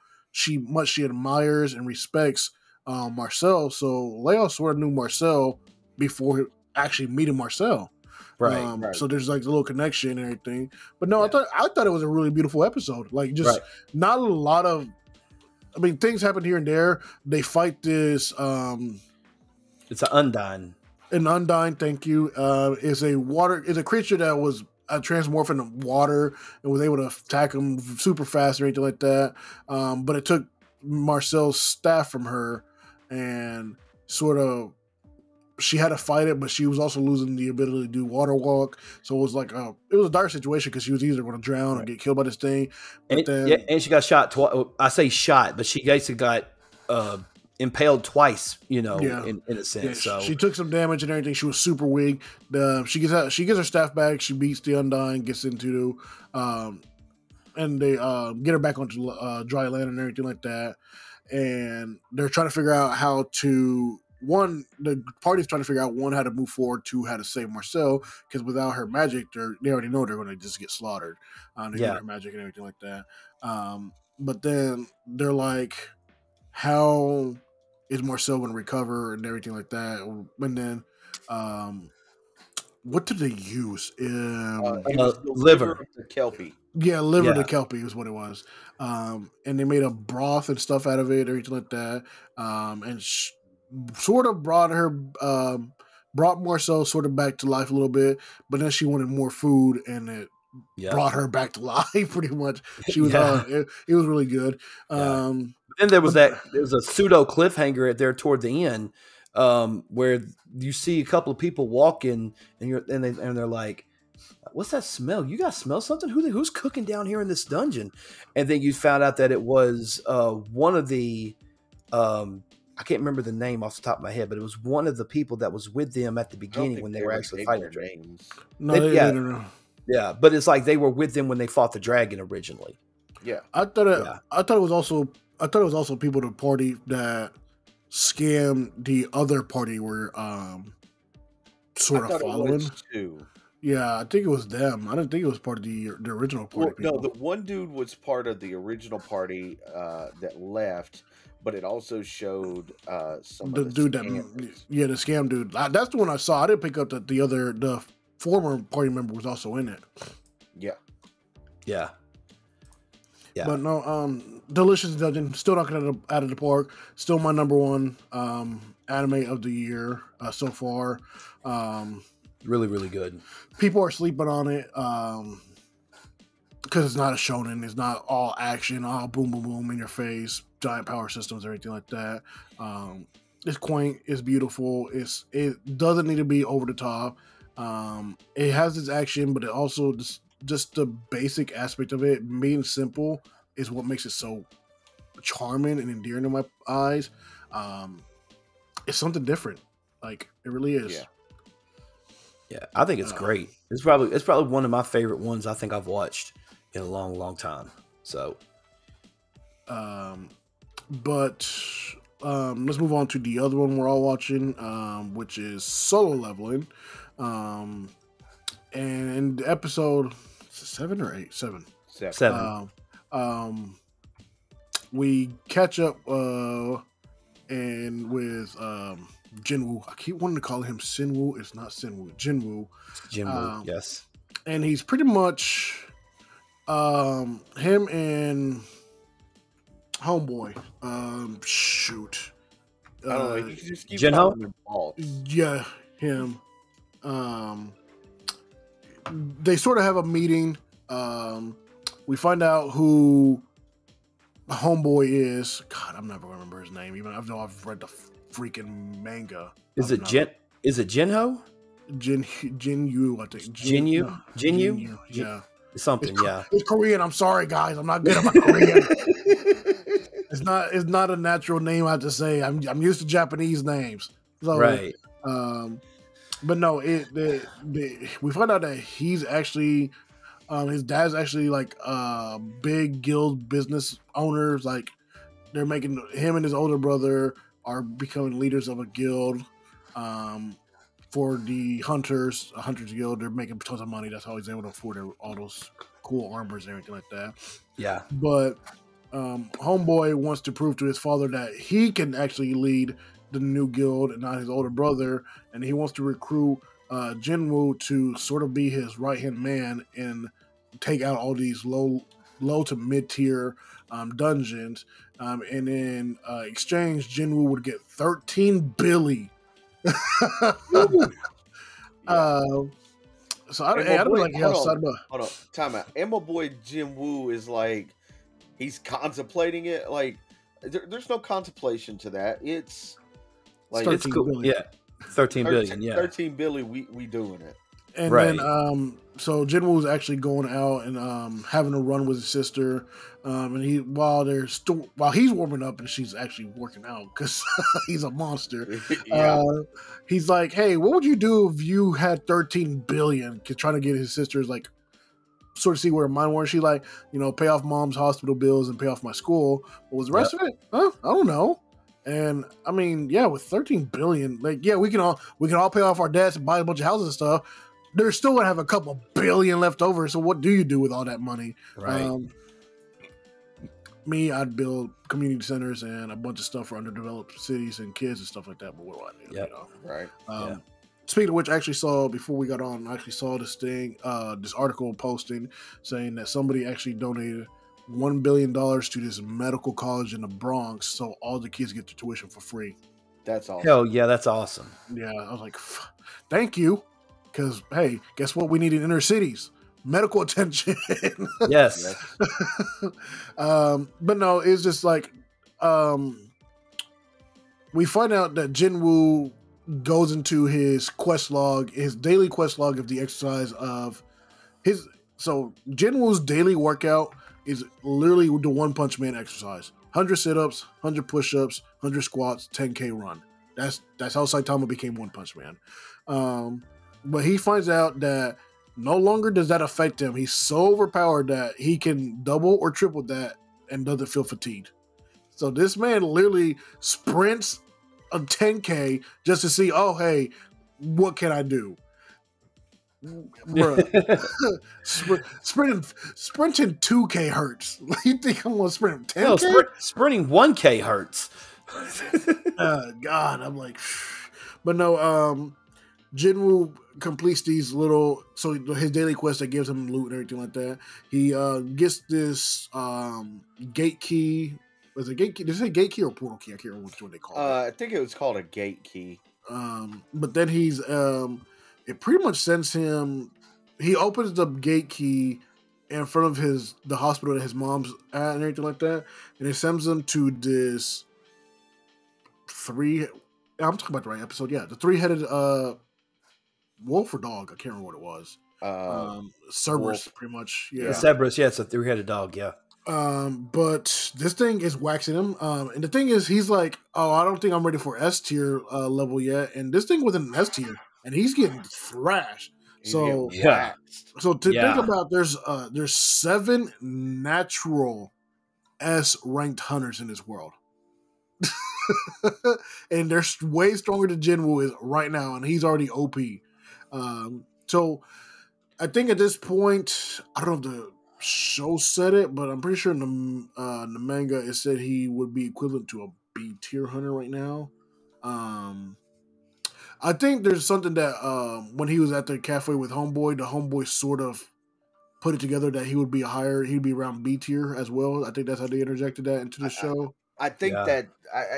much she admires and respects Marcel. So Leos sort of knew Marcel before actually meeting Marcel. Right. So there's like a little connection and everything. But no, I thought it was a really beautiful episode. Like, just not a lot of, I mean, things happen here and there. They fight this It's an Undyne. An Undyne, thank you, is a creature that was transmorphed into water and was able to attack him super fast or anything like that. But it took Marcel's staff from her, and sort of she had to fight it, but she was also losing the ability to do water walk. So it was like it was a dire situation because she was either going to drown or get killed by this thing. But and she got shot twice. I say shot, but she basically got impaled twice, in a sense. Yeah, so she took some damage and everything. She was super weak. She gets her staff back. She beats the Undyne, gets into, and they get her back onto dry land and everything like that. And they're trying to figure out how to. The party's trying to figure out how to move forward, two, how to save Marcel, because without her magic, they already know they're going to just get slaughtered. They need her magic and everything like that. But then they're like, how is Marcel going to recover and everything like that? And then, what did they use? Liver. The Kelpie. Yeah, liver to Kelpie is what it was. And they made a broth and stuff out of it, everything like that. And sort of brought Marcel sort of back to life a little bit, but then she wanted more food, and it brought her back to life pretty much. She was it was really good. Then there was a pseudo cliffhanger there toward the end, where you see a couple of people walking, and they're like, "What's that smell? You guys smell something? Who's cooking down here in this dungeon?" And then you found out that it was one of the I can't remember the name off the top of my head, but it was one of the people that was with them at the beginning when they were actually fighting the dragon. No. Yeah, but it's like they were with them when they fought the dragon originally. Yeah, I thought it was also people at the party that scammed the other party were sort of following. Yeah, I think it was them. I didn't think it was part of the original party. Well, no, the one dude was part of the original party that left. But it also showed some the of the dude scammers. the scam dude. That's the one I saw. I didn't pick up that the former party member was also in it. Yeah. But no, Delicious Dungeon, still not gonna out of the park. Still my number one anime of the year so far. Really, really good. People are sleeping on it. Because it's not a shonen, it's not all action, all boom, boom, boom in your face, giant power systems, everything like that. It's quaint, it's beautiful, it doesn't need to be over the top. It has its action, but it also just the basic aspect of it being simple is what makes it so charming and endearing in my eyes. It's something different, like it really is. Yeah, I think it's great. It's probably one of my favorite ones I think I've watched in a long, long time. So, let's move on to the other one we're all watching, which is Solo Leveling. And episode 7 or 8? 7. 7. We catch up and with Jinwoo. I keep wanting to call him Sinwoo. It's not Sinwoo. Jinwoo. Jinwoo, yes. And he's pretty much him and Homeboy. Shoot. I don't know. You can just keep Jinho? Yeah, him. They sort of have a meeting. We find out who Homeboy is. God, I'm never gonna remember his name. Even though I've read the freaking manga. Is it Jinho? Jinyu, I think. Jinyu? Yeah. Something, It's Korean. I'm sorry, guys. I'm not good at my Korean. It's not a natural name I have to say. I'm used to Japanese names. So, right. But no, we find out that he's actually his dad's actually like big guild business owners. Like they're making him and his older brother are becoming leaders of a guild. For the hunters, a hunters guild, they're making tons of money. That's how he's able to afford all those cool armors and everything like that. Yeah. But Homeboy wants to prove to his father that he can actually lead the new guild and not his older brother. And he wants to recruit Jinwoo to sort of be his right-hand man and take out all these low to mid-tier dungeons. And in exchange, Jinwoo would get 13 billy uh, so I don't like how hold on, time out. And my boy Jim Woo is like, he's contemplating it. Like, there's no contemplation to that. It's like it's cool. Billion. Yeah, 13 billion. Yeah, 13 billion. We doing it. And right. then, so Jinwoo's actually going out and having a run with his sister, and while he's warming up and she's actually working out because he's a monster. Yeah. He's like, "Hey, what would you do if you had 13 billion?" Trying to get his sister's like, sort of see where her mind was. She like, pay off mom's hospital bills and pay off my school. What was the rest of it? Huh? I don't know. And I mean, yeah, with 13 billion, like, yeah, we can all pay off our debts and buy a bunch of houses and stuff. They're still gonna have a couple billion left over. So what do you do with all that money? Right. Me, I'd build community centers and a bunch of stuff for underdeveloped cities and kids and stuff like that. But what do I do? Yep. Right. Speaking of which, I actually saw before we got on, this article posting saying that somebody actually donated $1 billion to this medical college in the Bronx, so all the kids get their tuition for free. That's awesome. Hell yeah, that's awesome. Yeah, I was like, thank you, because hey, guess what? We need in inner cities. Medical attention. Yes. But no, it's just like we find out that Jinwoo goes into his daily quest log of the exercise of his. So Jinwoo's daily workout is literally the One Punch Man exercise: 100 sit-ups, 100 push-ups, 100 squats, 10K run. That's how Saitama became One Punch Man. But he finds out that no longer does that affect him. He's so overpowered that he can double or triple that and doesn't feel fatigued. So this man literally sprints a 10K just to see, oh, hey, what can I do? Bruh. Sprinting 2K hurts. You think I'm going to sprint 10K? No, sprinting 1K hurts. God, I'm like, but no, Jinwoo completes these so his daily quest that gives him loot and everything like that. He gets this gate key. Was it gate key? Did it say gate key or portal key? I can't remember which one they call it. I think it was called a gate key. But then it pretty much sends him. He opens the gate key in front of the hospital that his mom's at and everything like that, and it sends him to this I'm talking about the right episode. Yeah, the 3-headed wolf or dog. I can't remember what it was. Cerberus, pretty much. Yeah, Cerberus. Yeah, it's a 3-headed dog. Yeah. But this thing is waxing him. And the thing is, he's like, "Oh, I don't think I'm ready for S tier level yet." And this thing wasn't an S tier, and he's getting thrashed. So yeah. So to think about, there's 7 natural S ranked hunters in this world. And they're way stronger than Jinwoo is right now, and he's already OP. So I think at this point, I don't know if the show said it, but I'm pretty sure in the manga it said he would be equivalent to a B tier hunter right now. I think there's something that when he was at the cafe with Homeboy, the Homeboy sort of put it together that he'd be around B tier as well. I think that's how they interjected that into the show. I think that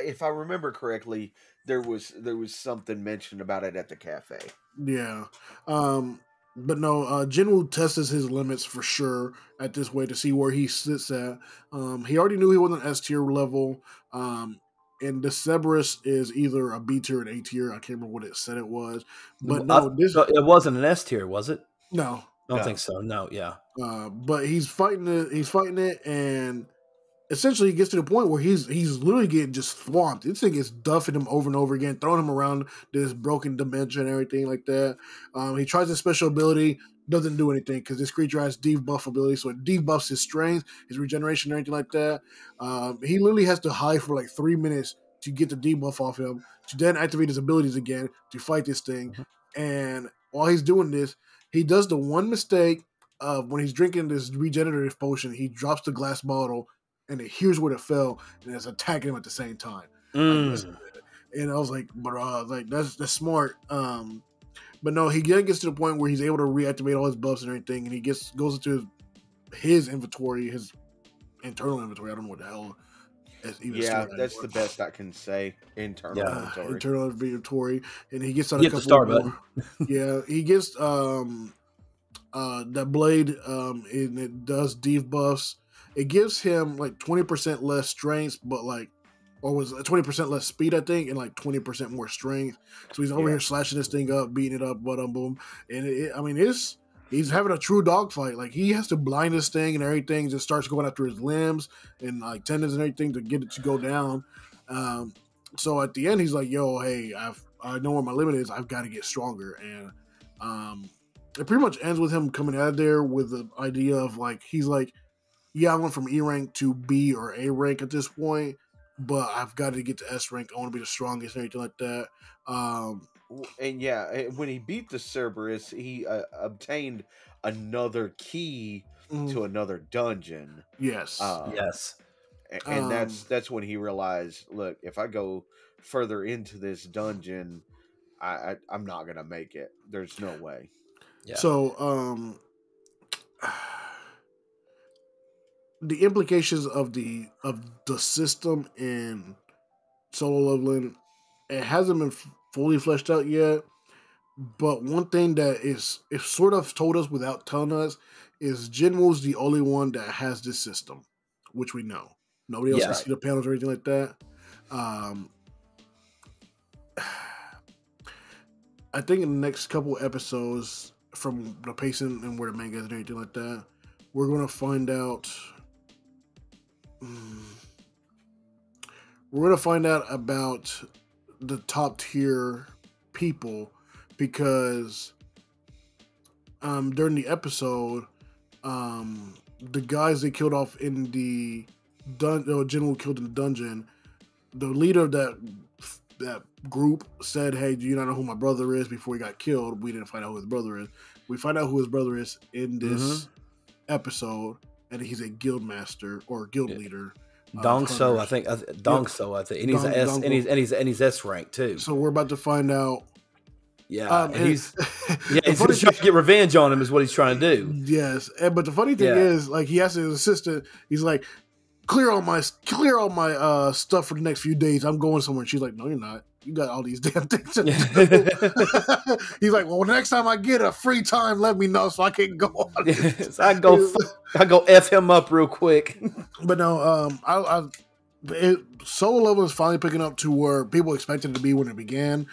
if I remember correctly, there was something mentioned about it at the cafe. Yeah. But no, Jinwoo tests his limits for sure at this way to see where he sits at. He already knew he wasn't S tier level. And the Cerberus is either a B tier or an A tier. I can't remember what it said it was. But it wasn't an S tier, was it? No. I don't think so. No, yeah. But he's fighting it, and essentially he gets to the point where he's literally getting just swamped. This thing is duffing him over and over again, throwing him around this broken dimension and everything like that. He tries his special ability, doesn't do anything because this creature has debuff ability, so it debuffs his strength, his regeneration, and everything like that. He literally has to hide for like 3 minutes to get the debuff off him, to then activate his abilities again to fight this thing. Mm-hmm. And while he's doing this, he does the one mistake of when he's drinking this regenerative potion, he drops the glass bottle and it hears where it fell and it's attacking him at the same time. And I was like, bro, like that's smart. But no, he gets to the point where he's able to reactivate all his buffs and everything, and he goes into his inventory, his internal inventory. I don't know what the hell even Yeah, start that's anymore. the best I can say. Internal inventory. Internal inventory, and he gets on You a hit the couple start more. button. Yeah, he gets that blade, and it does debuffs. It gives him like 20% less strength, but like, or was it 20% less speed, I think, and like 20% more strength. So he's over Yeah. here slashing this thing up, beating it up, boom. And I mean, he's having a true dogfight. Like he has to blind this thing and everything. Just starts going after his limbs and like tendons and everything to get it to go down. So at the end, he's like, "Yo, hey, I know where my limit is. I've got to get stronger." And it pretty much ends with him coming out of there with the idea of like, he's like, "Yeah, I went from E rank to B or A rank at this point, but I've got to get to S rank. I want to be the strongest and everything like that." And yeah, when he beat the Cerberus, he obtained another key to another dungeon. Yes. Yes. And that's when he realized, look, if I go further into this dungeon, I'm not gonna make it. There's no way. Yeah. So the implications of the system in solo leveling, it hasn't been fully fleshed out yet. But one thing that is sort of told us without telling us is Jinwoo's the only one that has this system, which we know. Nobody else Yeah. can see the panels or anything like that. I think in the next couple episodes, from the pacing and where the manga is and anything like that, we're going to find out. We're going to find out about the top tier people, because during the episode, the guys they killed off in the Jinwoo killed in the dungeon, the leader of that group said, "Hey, do you not know who my brother is?" Before he got killed, we didn't find out who his brother is. We find out who his brother is in this episode, and he's a guild master or guild leader. Dong So, I think. Dong So, I think, and he's S, and he's S rank too. So we're about to find out. Yeah, and he's trying to get revenge on him, is what he's trying to do. Yes, but the funny thing is, like, he asks his assistant, he's like, clear all my stuff for the next few days. I'm going somewhere. And she's like, "No, you're not. You got all these damn things to do." He's like, "Well, next time I get a free time, let me know so I can go on." So I go F him up real quick. But no, solo level is finally picking up to where people expected it to be when it began.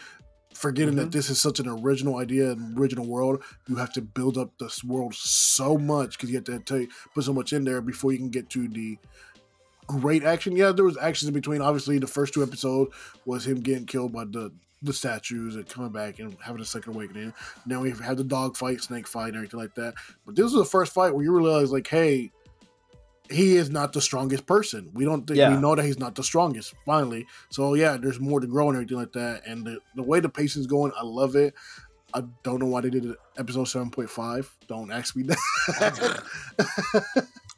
Forgetting that this is such an original idea and original world, you have to build up this world so much because you have to put so much in there before you can get to the great action. Yeah, there was actions in between. Obviously, the first 2 episodes was him getting killed by the statues and coming back and having a second awakening. Now we have the dog fight, snake fight, and everything like that. But this was the first fight where you realize, like, hey, he is not the strongest person. We don't think we know that he's not the strongest, finally. So yeah, there's more to grow and everything like that. And the way the pacing's going, I love it. I don't know why they did it episode 7.5. Don't ask me that.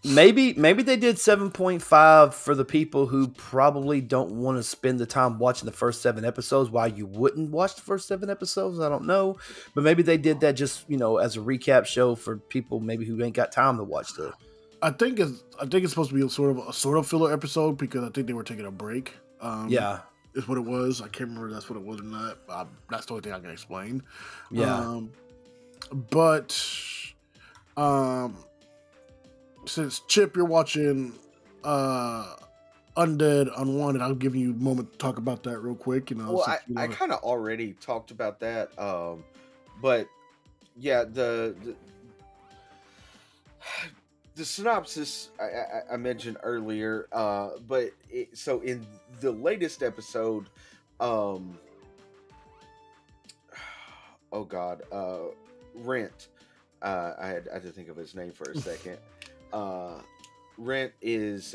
Maybe they did 7.5 for the people who probably don't want to spend the time watching the first 7 episodes. Why you wouldn't watch the first 7 episodes, I don't know. But maybe they did that just, as a recap show for people maybe who ain't got time to watch the. I think it's supposed to be a sort of filler episode because I think they were taking a break. Is what it was. I can't remember if that's what it was or not. That's the only thing I can explain. Yeah. But since Chip, you're watching Undead Unwanted, I'll give you a moment to talk about that real quick. Well, I kind of already talked about that, but yeah, the synopsis I mentioned earlier, but so in the latest episode, Rent, I had to think of his name for a second. Rent is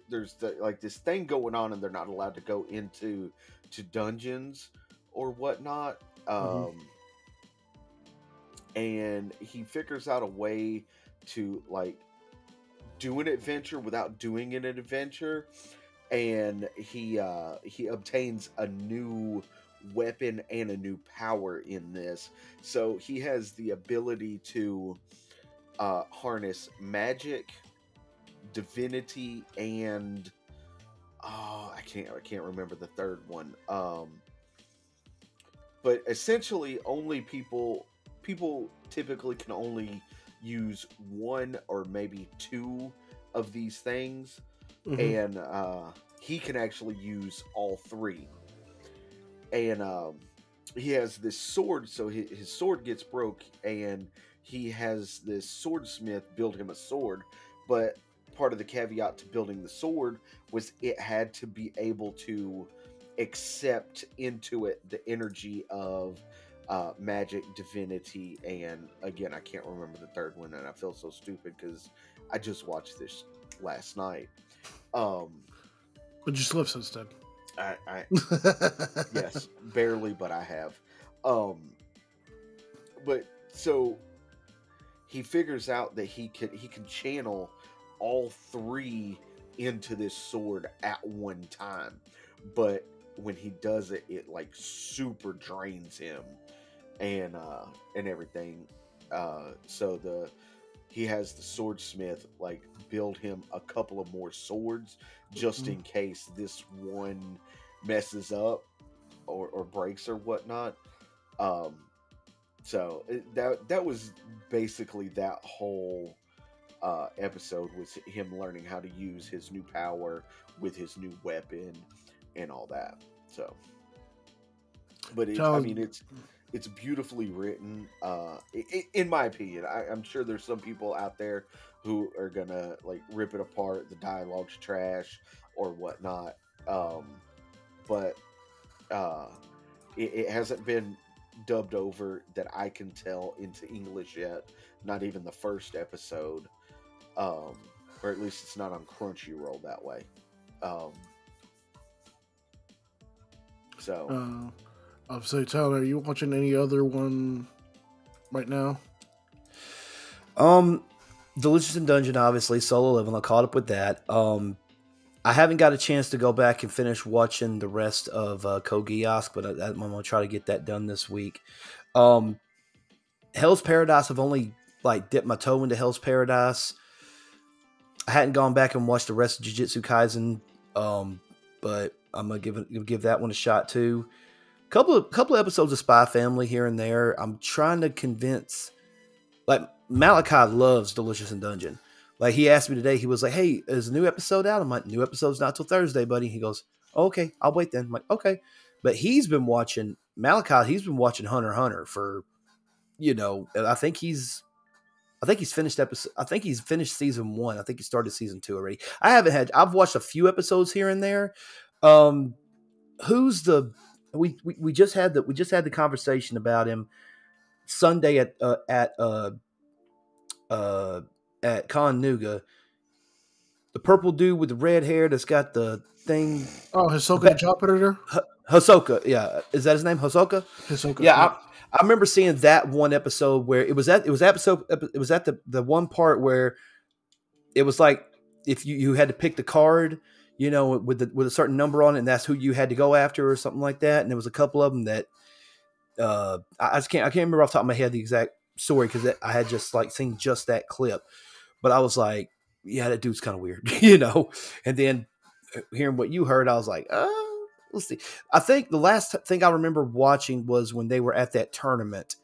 there's this thing going on, and they're not allowed to go into dungeons or whatnot. And he figures out a way to do an adventure without doing an adventure, and he obtains a new weapon and a new power in this. So he has the ability to harness magic, divinity, and I can't remember the third one. But essentially, only people typically can only use one or maybe two of these things, and he can actually use all three. And he has this sword, so his sword gets broke, and he has this swordsmith build him a sword. But part of the caveat to building the sword was it had to be able to accept into it the energy of magic, divinity, and again, I can't remember the third one, and I feel so stupid because I just watched this last night. But you slept since then. I yes, barely, but I have. But so he figures out that he can channel all three into this sword at one time, but when he does it, it like super drains him and everything. So he has the swordsmith like build him a couple of more swords just in case this one messes up or breaks or whatnot. So that was basically that whole episode was him learning how to use his new power with his new weapon and all that. So, but it's beautifully written. In my opinion, I'm sure there's some people out there who are gonna like rip it apart. The dialogue's trash or whatnot. But it hasn't been dubbed over that I can tell into English yet. Not even the first episode. Or at least it's not on Crunchyroll that way. So I'll say, Tyler, are you watching any other one right now? Delicious in Dungeon, obviously, Solo Leveling. I caught up with that. I haven't got a chance to go back and finish watching the rest of Code Geass, but I'm going to try to get that done this week. Hell's Paradise, I've only like dipped my toe into Hell's Paradise. I hadn't gone back and watched the rest of Jujutsu Kaisen, but I'm gonna give that one a shot too. Couple of episodes of Spy Family here and there. I'm trying to convince. Like Malachi loves Delicious in Dungeon. Like he asked me today, he was like, "Hey, is a new episode out?" I'm like, "New episode's not till Thursday, buddy." He goes, oh, "Okay, I'll wait then." I'm like, "Okay," but he's been watching Malachi. He's been watching Hunter x Hunter for, I think he's finished episode. I think he's finished season 1. I think he started season 2 already. I've watched a few episodes here and there. Who's the? We just had the conversation about him Sunday at Con Nooga. The purple dude with the red hair that's got the thing. Oh, Hisoka the Job Editor? Hisoka, yeah. Is that his name? Hisoka? Hisoka. Yeah, I remember seeing that one episode where it was at the one part where it was like if you had to pick the card, with a certain number on it, and that's who you had to go after or something like that. And there was a couple of them that I can't remember off the top of my head the exact story because I had just like seen just that clip, but I was like, yeah, that dude's kind of weird, And then hearing what you heard, I was like, let's see. I think the last thing I remember watching was when they were at that tournament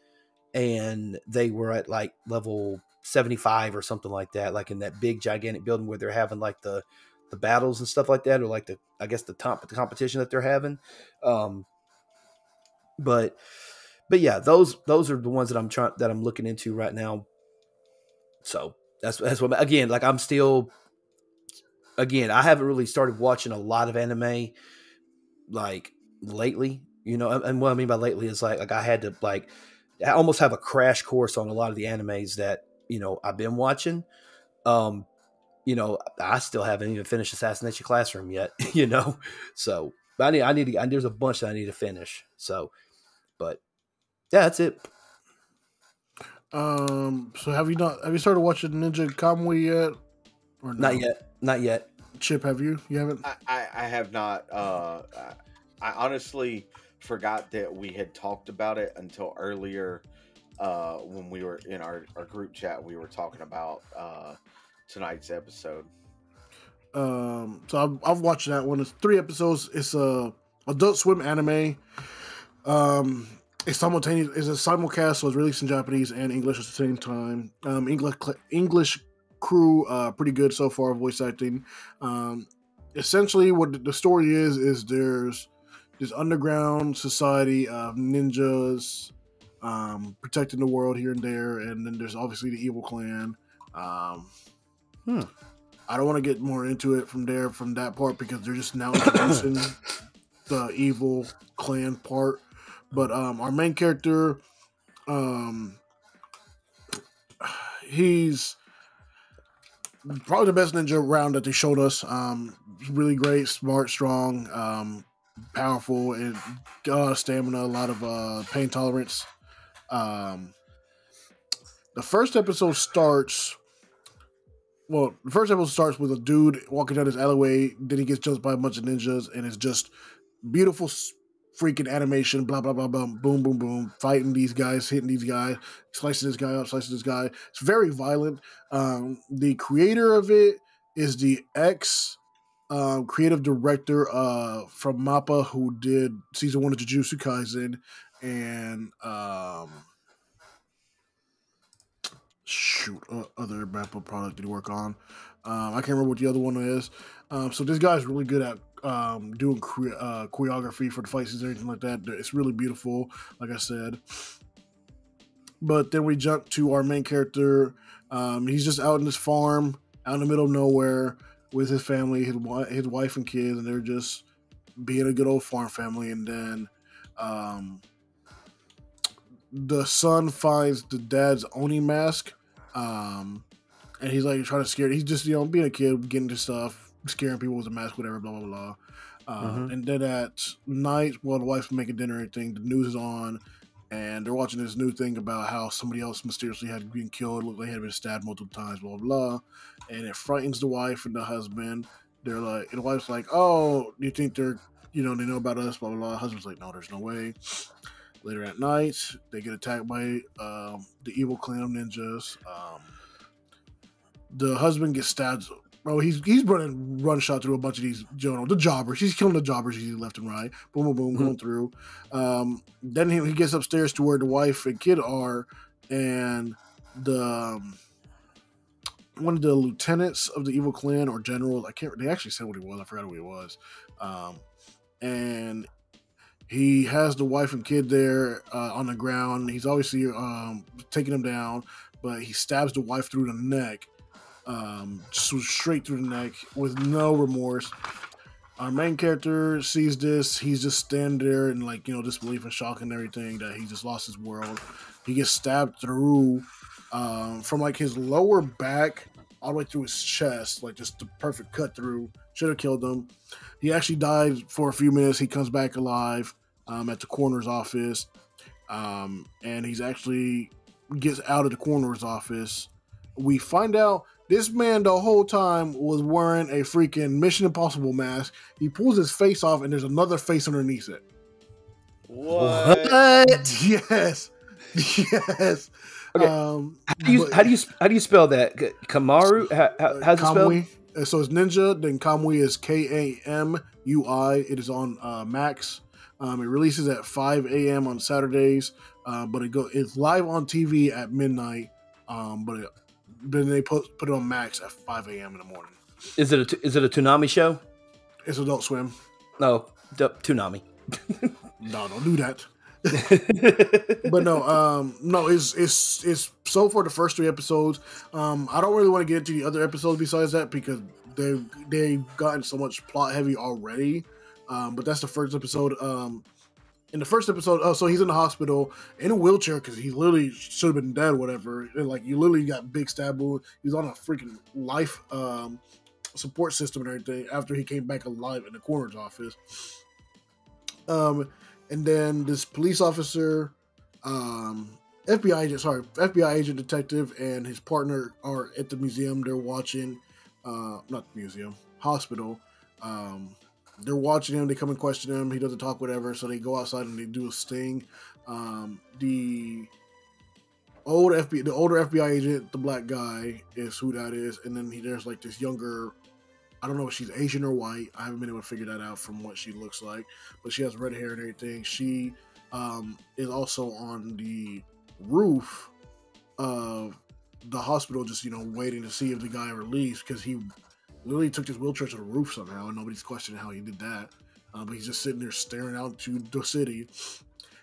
and they were at like level 75 or something like that, like in that big gigantic building where they're having like the battles and stuff like that, or like the competition that they're having. But yeah, those are the ones that I'm looking into right now. So that's what, again, like I'm still, again, I haven't really started watching a lot of anime like lately, and what I mean by lately is like I had to like, I almost have a crash course on a lot of the animes that, I've been watching. I still haven't even finished Assassination Classroom yet, so but I need to, there's a bunch that I need to finish. So, but yeah, that's it. So have you started watching Ninja Kamui yet? Or no? Not yet. Chip, have you? You haven't? I have not. I honestly forgot that we had talked about it until earlier when we were in our group chat. We were talking about tonight's episode. So I've watched that one. It's 3 episodes. It's a Adult Swim anime. It's simultaneous. It's a simulcast, so it's released in Japanese and English at the same time. English crew pretty good so far. Voice acting. Essentially, what the story is there's this underground society of ninjas protecting the world here and there, and then there's obviously the evil clan. I don't want to get more into it from that part, because they're just now introducing the evil clan part. But our main character, he's probably the best ninja around that they showed us. Really great, smart, strong, powerful, and stamina, a lot of pain tolerance. The first episode starts with a dude walking down this alleyway. Then he gets jumped by a bunch of ninjas, and it's just beautiful freaking animation, blah, blah, blah, blah, boom, boom, boom, fighting these guys, hitting these guys, slicing this guy up, slicing this guy. It's very violent. The creator of it is the creative director from MAPPA, who did season 1 of Jujutsu Kaisen, and other MAPPA product did he work on. I can't remember what the other one is. So this guy's really good at doing choreography for the fight scenes and everything like that. It's really beautiful, like I said. But then we jump to our main character. He's just out in this farm, out in the middle of nowhere, with his family, his wife and kids, and they're just being a good old farm family. And then the son finds the dad's Oni mask, and he's like trying to scare. He's just being a kid, getting into stuff, scaring people with a mask, whatever, blah blah blah. And then at night, while the wife's making dinner and everything, the news is on, and they're watching this new thing about how somebody else mysteriously had been killed, looked like they had been stabbed multiple times, blah blah blah. And it frightens the wife and the husband. They're like, and the wife's like, "Oh, do you think they know about us?" Blah blah blah. The husband's like, "No, there's no way." Later at night, they get attacked by the evil clan of ninjas. The husband gets stabbed. Bro, he's running run shot through a bunch of these, the jobbers. He's killing the jobbers left and right. Boom, boom, boom, going through. Then he gets upstairs to where the wife and kid are, and one of the lieutenants of the evil clan or general, they actually said what he was. I forgot who he was. And he has the wife and kid there on the ground. He's obviously taking them down, but he stabs the wife through the neck, just straight through the neck with no remorse. Our main character sees this. He's just standing there in disbelief and shock and everything that he just lost his world. He gets stabbed through from his lower back all the way through his chest, just the perfect cut through. Should have killed him. He actually died for a few minutes. He comes back alive at the coroner's office, and he's actually gets out of the coroner's office. We find out this man the whole time was wearing a freaking Mission Impossible mask. He pulls his face off, and there's another face underneath it. What? Yes. Yes. Okay. How do you spell that? Kamaru? How's it spelled? So it's Ninja. Then Kamui is Kamui. It is on Max. It releases at 5 a.m. on Saturdays, but it's live on TV at midnight. Then they put it on Max at 5 a.m. in the morning. Is it a Toonami show? It's Adult Swim. No, Toonami. No, don't do that. But no, it's so far the first 3 episodes. I don't really want to get into the other episodes besides that, because they've gotten so much plot heavy already. But that's the first episode. In the first episode, so he's in the hospital in a wheelchair because he literally should have been dead, whatever. And you literally got big stab wound. He's on a freaking life support system and everything after he came back alive in the coroner's office. And then this police officer, FBI agent detective, and his partner are at the museum. They're watching, not the museum, hospital. They're watching him. They come and question him. He doesn't talk, whatever. So they go outside and they do a sting. The older FBI agent, the black guy, is who that is. And then there's this younger I don't know if she's Asian or white. I haven't been able to figure that out from what she looks like, but she has red hair and everything. She is also on the roof of the hospital, just waiting to see if the guy ever leaves, because he literally took his wheelchair to the roof somehow, and nobody's questioning how he did that. But he's just sitting there staring out to the city,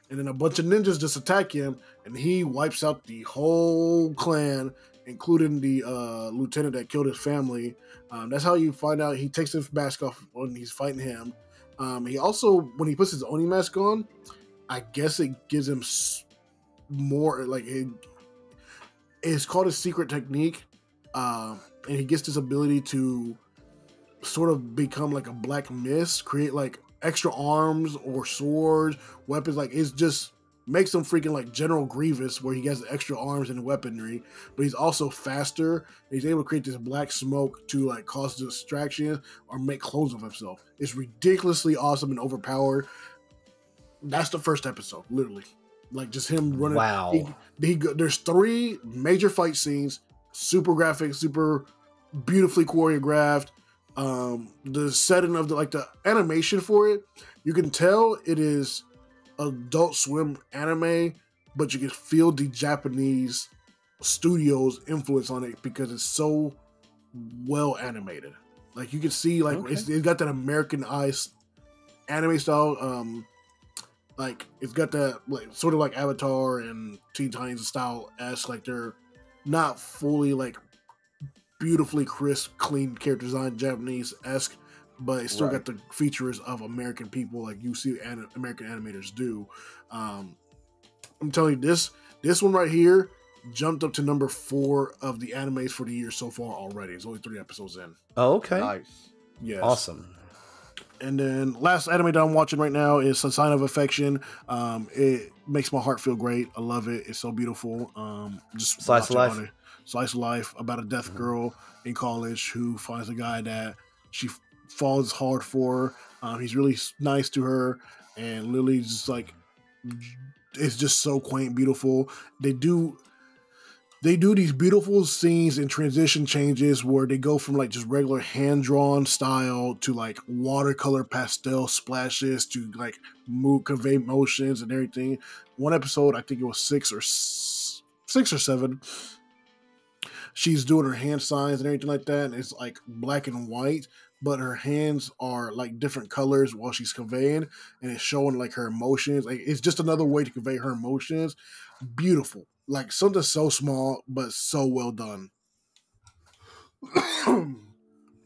and then a bunch of ninjas just attack him, and he wipes out the whole clan, including the lieutenant that killed his family. That's how you find out he takes his mask off when he's fighting him. He also, when he puts his Oni mask on, I guess it gives him more, like, it's called a secret technique, and he gets this ability to sort of become like a black mist, create like extra arms or swords, weapons. Like, it's just makes him freaking like General Grievous, where he has extra arms and weaponry, but he's also faster. And he's able to create this black smoke to like cause distraction or make clones of himself. It's ridiculously awesome and overpowered. That's the first episode, literally. Like, just him running. Wow. There's 3 major fight scenes, super graphic, super beautifully choreographed. The setting of the animation for it, you can tell it is Adult Swim anime, but you can feel the Japanese studio's influence on it because it's so well animated. Like, you can see, like, Okay. it's got that Americanized anime style. Like, it's got that, like, sort of like Avatar and Teen Titans style esque. Like, they're not fully like beautifully crisp, clean character design, Japanese esque, but it's still got the features of American people, like you see American animators do. I'm telling you, this one right here jumped up to number 4 of the animes for the year so far already. It's only 3 episodes in. Oh, okay. Nice. Yes. Awesome. And then last anime that I'm watching right now is A Sign of Affection. It makes my heart feel great. I love it. It's so beautiful. Just Slice of life. Slice of life about a deaf girl in college who finds a guy that she falls hard for. He's really nice to her, and Lily just like, it's just so quaint, beautiful. They do these beautiful scenes and transition changes where they go from like just regular hand-drawn style to like watercolor pastel splashes to like convey motions and everything. One episode, I think it was 6 or 7, she's doing her hand signs and everything like that, and it's like black and white, but her hands are like different colors while she's conveying, and it's showing like her emotions. Like, it's just another way to convey her emotions. Beautiful. Like, something so small but so well done.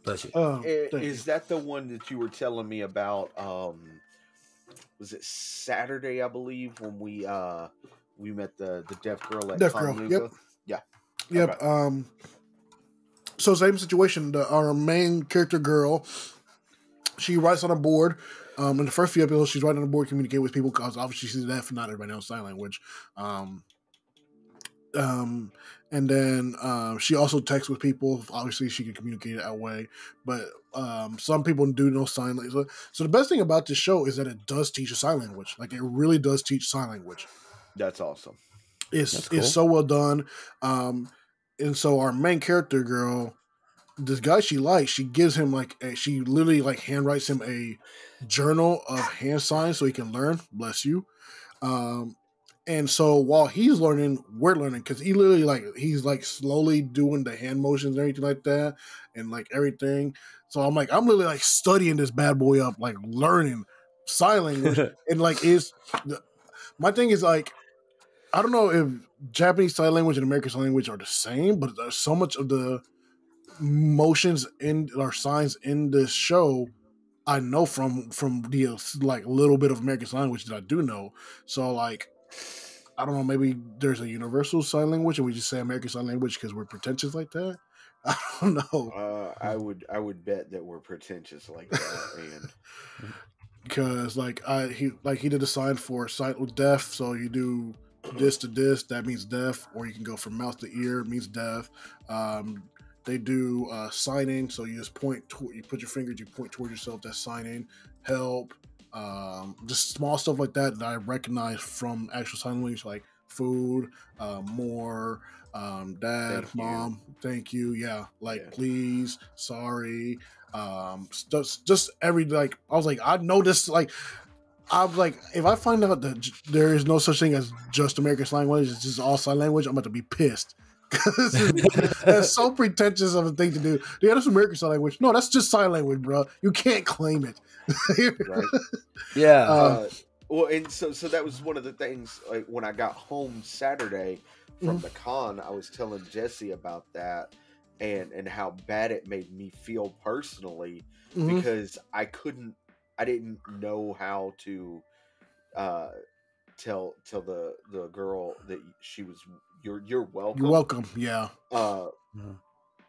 Bless you. Is that the one that you were telling me about? Was it Saturday, I believe, when we met the deaf girl at Con Nooga? Yep. Yep. Okay. So same situation. Our main character girl, she writes on a board. In the first few episodes, she's writing on a board, communicate with people, because obviously she's deaf and not everybody knows sign language. And then she also texts with people. Obviously, she can communicate that way, but some people do know sign language. So the best thing about this show is that it does teach a sign language. Like, it really does teach sign language. That's awesome. It's so well done. And so our main character girl, this guy she likes, she gives him she literally like handwrites him a journal of hand signs so he can learn. Bless you. And so while he's learning, we're learning, because he literally he's slowly doing the hand motions and everything like that, and like everything. So I'm literally like studying this bad boy up, like learning sign language. And my thing is, like, I don't know if Japanese sign language and American sign language are the same, but there's so much of the motions in our signs in this show I know from the like little bit of American sign language that I do know. So like, I don't know, maybe there's a universal sign language and we just say American sign language because we're pretentious like that. I don't know. I would bet that we're pretentious like that, and because he did a sign for sight with deaf, so you do this to this, that means deaf, or you can go from mouth to ear, means deaf. They do signing, so you just you put your fingers, you point towards yourself, that's signing. Help, just small stuff like that I recognize from actual sign language, like food, more, dad, Thank you. mom, thank you, yeah, like Yeah. please, sorry, just every like I was like I know this like. I'm like, if I find out that there is no such thing as just American Sign Language, it's just all sign language, I'm about to be pissed. Because that's so pretentious of a thing to do. Yeah, that's American Sign Language. No, that's just sign language, bro. You can't claim it. Right. Yeah. Well, and so that was one of the things. Like when I got home Saturday from the con, I was telling Jesse about that and how bad it made me feel personally because I didn't know how to tell the girl that she was you're welcome. You're welcome. Yeah.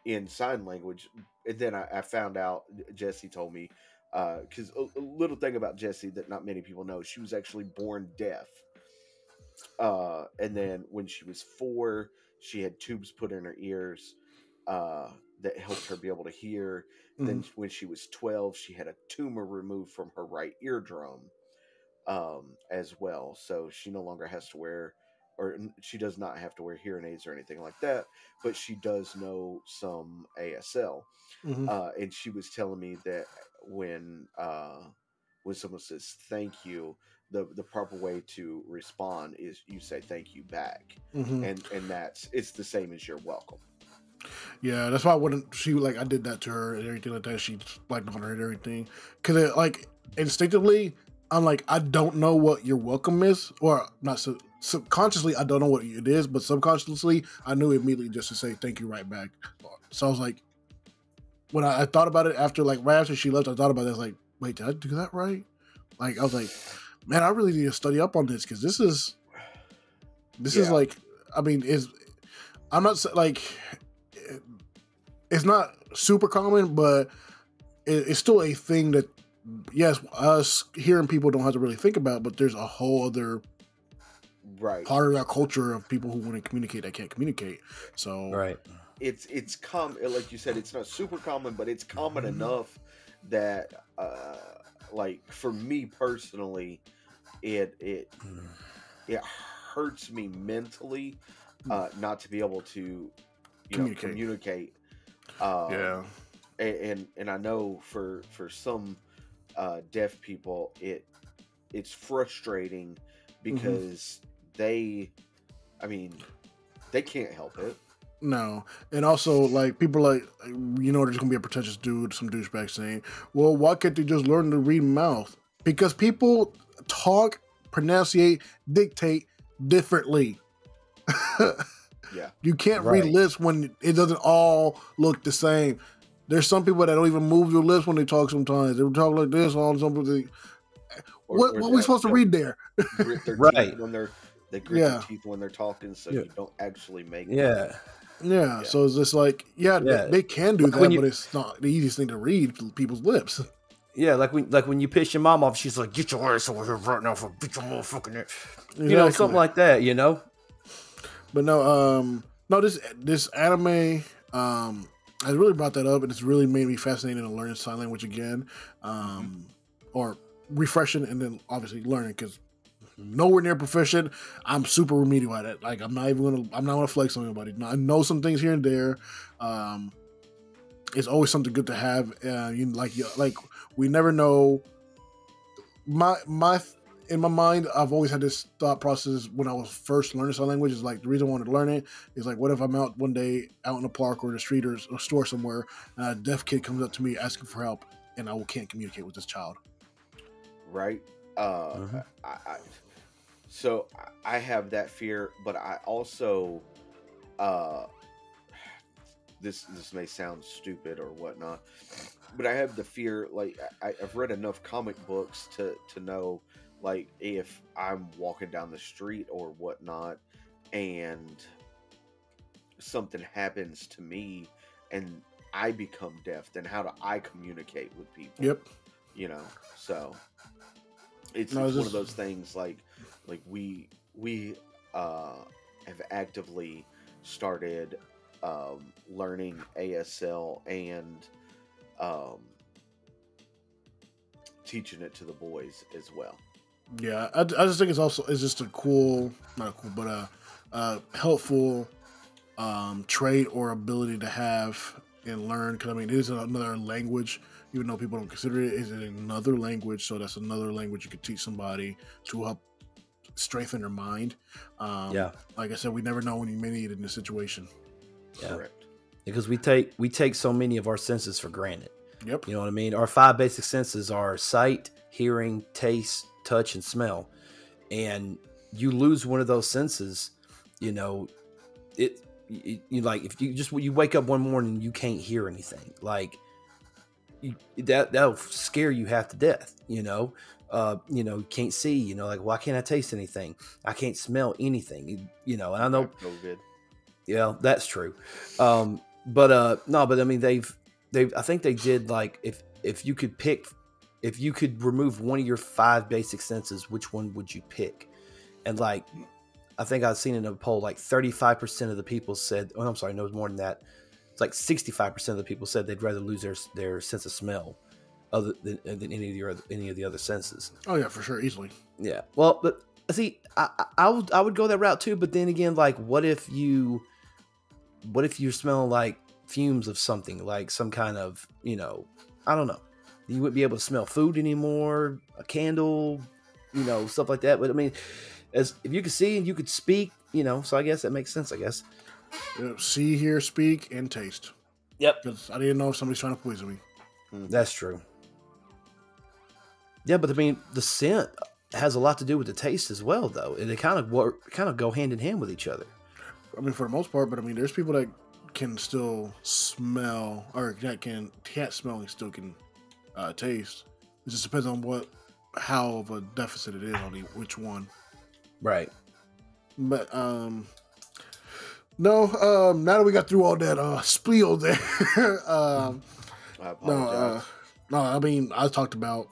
In sign language, and then I found out. Jesse told me because a little thing about Jesse that not many people know, she was actually born deaf. And then when she was 4, she had tubes put in her ears that helped her be able to hear. Then when she was 12, she had a tumor removed from her right eardrum as well. So she no longer has to wear, or she does not have to wear hearing aids or anything like that, but she does know some ASL. And she was telling me that when someone says thank you, the proper way to respond is you say thank you back, and it's the same as you're welcome. Yeah, that's why she like I did that to her and everything like that. She like on her and everything because like instinctively I'm like I don't know what your welcome is, or not subconsciously I don't know what it is, but subconsciously I knew immediately just to say thank you right back. So I was like, when I thought about it after like right after she left, I thought about it. I was like, wait, did I do that right? Like I was like, man, I really need to study up on this because this is like, I mean, I'm not like. It's not super common, but it's still a thing that, yes, us hearing people don't have to really think about, but there's a whole other part of our culture of people who want to communicate that can't communicate. So it's common, like you said, it's not super common, but it's common enough that like for me personally, it hurts me mentally not to be able to communicate. And I know for some deaf people it's frustrating because they can't help it. No, and also like people like there's gonna be a pretentious dude, some douchebag saying, "Well, why can't they just learn to read mouth?" Because people talk, pronunciate, dictate differently. Yeah, you can't read lips when it doesn't all look the same. There's some people that don't even move their lips when they talk. Sometimes they talk like this. All something. What are we supposed to read there? Grit their teeth when they grit their teeth when they're talking, so you don't actually make Yeah. So it's just like they can do that, but it's not the easiest thing to read people's lips. Yeah, like when you piss your mom off, she's like, "Get your ass over here right now for beat your motherfucking ass." Something like that. But this anime has really brought that up, and it's really made me fascinated in learning sign language again, or refreshing, and then obviously learning because nowhere near proficient. I'm super remedial at it. Like I'm not gonna flex on anybody. I know some things here and there. It's always something good to have. Like we never know. In my mind, I've always had this thought process when I was first learning sign language. Is like the reason I wanted to learn it is like, what if I'm out one day out in a park or in the street or a store somewhere, and a deaf kid comes up to me asking for help, and I can't communicate with this child. Right. So I have that fear, but I also, this may sound stupid or whatnot, but I have the fear. Like I've read enough comic books to know. Like if I'm walking down the street or whatnot and something happens to me and I become deaf, then how do I communicate with people? Yep. So it's one of those things like we have actively started learning ASL and teaching it to the boys as well. Yeah, I just think it's just a cool, not a cool, but helpful trait or ability to have and learn. Because I mean, it is another language, even though people don't consider it. Is it another language? So that's another language you could teach somebody to help strengthen their mind. Yeah. Like I said, we never know when you may need it in a situation. Yeah. Correct. Because we take so many of our senses for granted. Yep. You know what I mean? Our 5 basic senses are sight, hearing, taste, touch, and smell. And you lose one of those senses, you know, you like if you wake up one morning and you can't hear anything, like that'll scare you half to death. You can't see. You know, like why can't I taste anything? I can't smell anything. You know, and I know. COVID. Yeah, that's true. But I mean I think they did like if you could remove one of your 5 basic senses, which one would you pick? And like I think I've seen in a poll like 35% of the people said, oh I'm sorry, no, it was more than that. It's like 65% of the people said they'd rather lose their sense of smell other than any of the other senses. Oh yeah, for sure, easily. Yeah. Well, but see, I would go that route too, but then again, like what if you're smelling like fumes of something, like some kind of, I don't know. You wouldn't be able to smell food anymore, a candle, stuff like that. But I mean, as if you could see and you could speak, so I guess that makes sense, I guess. Yep. See, hear, speak, and taste. Yep. Because I didn't know if somebody's trying to poison me. That's true. Yeah, but I mean, the scent has a lot to do with the taste as well, though. And they kind of go hand in hand with each other. I mean, for the most part, but I mean, there's people that can still smell, or that can't smell and still can taste. It just depends on how of a deficit it is on which one. Right. But no, now that we got through all that spiel there, I apologize. no, I mean, I talked about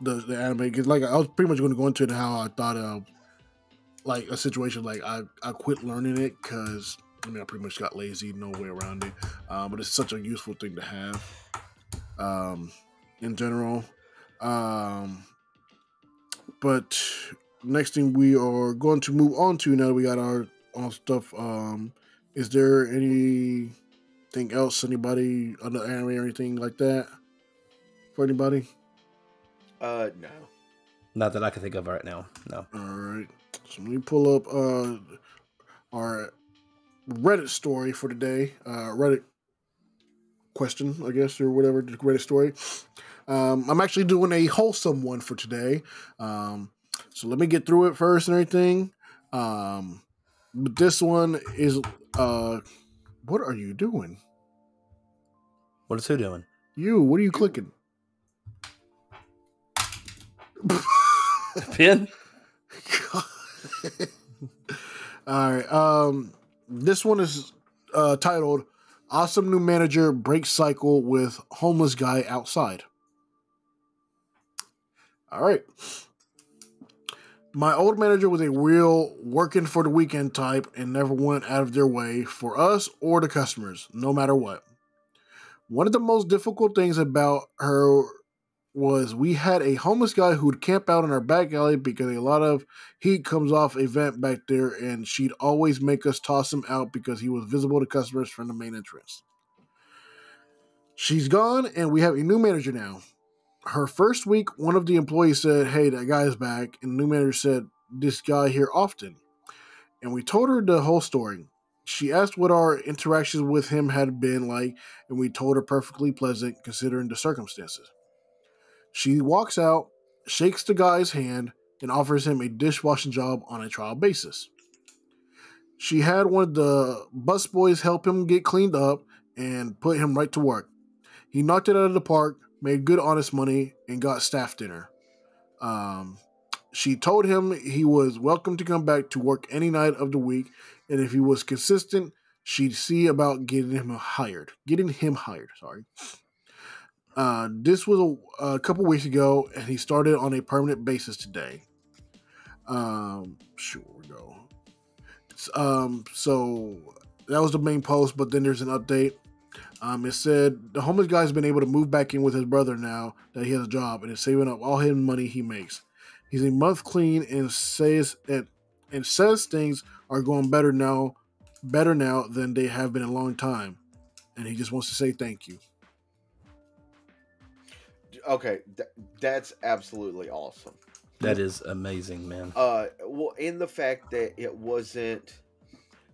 the anime because, like, I was pretty much going to go into it how I thought of like a situation like I quit learning it because I mean I pretty much got lazy, no way around it. But it's such a useful thing to have in general. But next thing we are going to move on to now that we got our own stuff. Is there anything else? Anybody on the anime or anything like that for anybody? No. Not that I can think of right now. No. All right. So let me pull up our Reddit story for today. Reddit question, I guess, or whatever, the Reddit story. I'm actually doing a wholesome one for today. So let me get through it first and everything. But this one is, what are you doing? What is who doing? What are you clicking? Pin? All right. This one is titled "Awesome New Manager Breaks Cycle with Homeless Guy Outside." All right. My old manager was a real working for the weekend type and never went out of their way for us or the customers, no matter what. One of the most difficult things about her was we had a homeless guy who'd camp out in our back alley because a lot of heat comes off a vent back there, and she'd always make us toss him out because he was visible to customers from the main entrance. She's gone, and we have a new manager now. Her first week, one of the employees said, "Hey, that guy is back," and the new manager said, "This guy here often." And we told her the whole story. She asked what our interactions with him had been like, and we told her perfectly pleasant considering the circumstances. She walks out, shakes the guy's hand, and offers him a dishwashing job on a trial basis. She had one of the busboys help him get cleaned up and put him right to work. He knocked it out of the park, made good honest money, and got staff dinner. She told him he was welcome to come back to work any night of the week, and if he was consistent, she'd see about getting him hired. Sorry. This was a couple weeks ago, and he started on a permanent basis today. Sure we go. So that was the main post, but then there's an update. It said the homeless guy's been able to move back in with his brother now that he has a job and is saving up all his money he makes. He's a month clean and says things are going better now than they have been in a long time, and he just wants to say thank you. Okay, that's absolutely awesome. That is amazing, man. Well, in the fact that it wasn't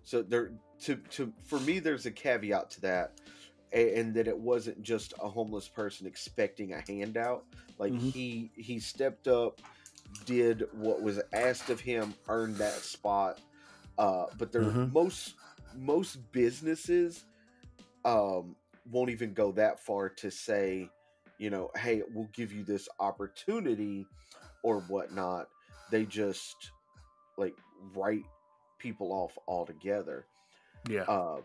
so there to for me, there's a caveat to that, and that it wasn't just a homeless person expecting a handout. Like he stepped up, did what was asked of him, earned that spot. But there most businesses won't even go that far to say, hey, we'll give you this opportunity or whatnot. They just like write people off altogether. Yeah.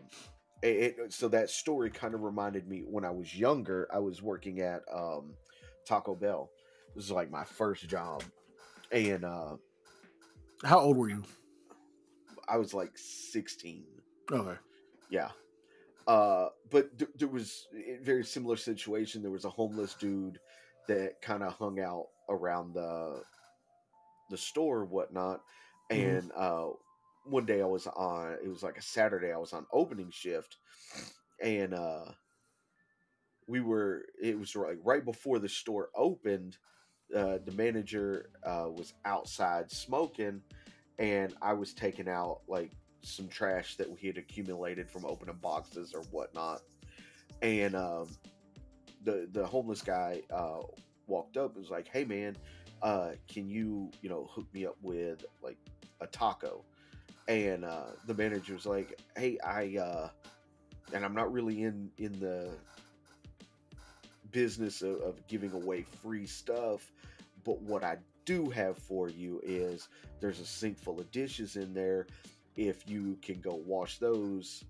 So that story kind of reminded me when I was younger. I was working at Taco Bell. This was like my first job, and how old were you? I was like 16. Okay. Yeah. But there was a very similar situation. There was a homeless dude that kind of hung out around the store or whatnot. And one day it was like a Saturday, I was on opening shift, and it was right before the store opened. The manager was outside smoking, and I was taking out like some trash that we had accumulated from opening boxes or whatnot. And the homeless guy walked up and was like, "Hey man, can you hook me up with like a taco?" And the manager was like, "Hey, and I'm not really in the business of giving away free stuff, but what I do have for you is there's a sink full of dishes in there. If you can go wash those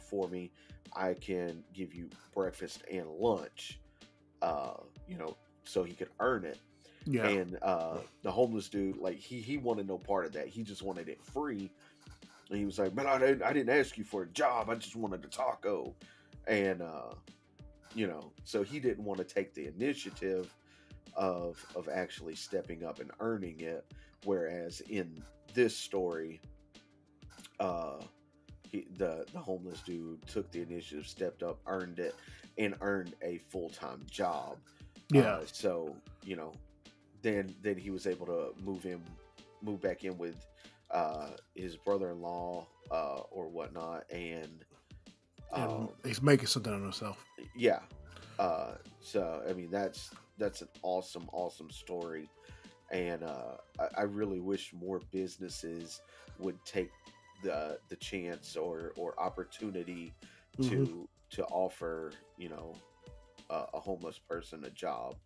for me, I can give you breakfast and lunch, so he could earn it." Yeah. And the homeless dude, like he wanted no part of that. He just wanted it free. And he was like, "Man, I didn't ask you for a job. I just wanted a taco." And so he didn't want to take the initiative of actually stepping up and earning it. Whereas in this story, the homeless dude took the initiative, stepped up, earned it, and earned a full-time job. Yeah. So then he was able to move back in with his brother-in-law or whatnot, and he's making something of himself. Yeah. So I mean that's an awesome story, and I really wish more businesses would take the chance or opportunity to offer a homeless person a job,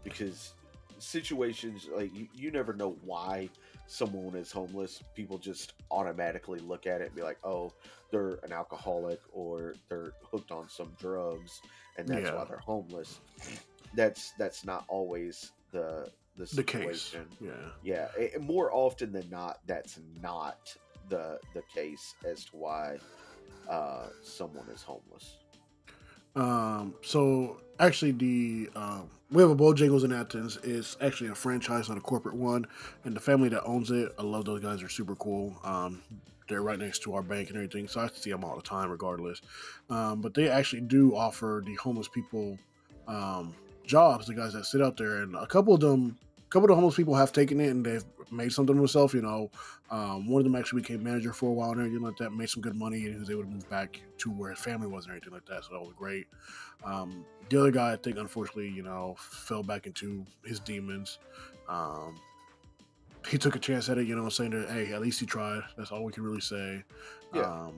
because situations like you never know why someone is homeless. People just automatically look at it and be like, oh, they're an alcoholic or they're hooked on some drugs and that's why they're homeless. That's not always the situation. Case. Yeah. More often than not, that's not the case as to why someone is homeless. So actually we have a Bojangles in Athens. It's actually a franchise, not a corporate one, and the family that owns it, I love those guys. They're super cool. They're right next to our bank and everything, so I see them all the time regardless. But they actually do offer the homeless people jobs, the guys that sit out there, and a couple of the homeless people have taken it and they've made something of themselves. One of them actually became manager for a while and everything like that, made some good money, and he was able to move back to where his family was and everything like that. So that was great. The other guy, I think, unfortunately, fell back into his demons. He took a chance at it, saying that, hey, at least he tried. That's all we can really say. Yeah.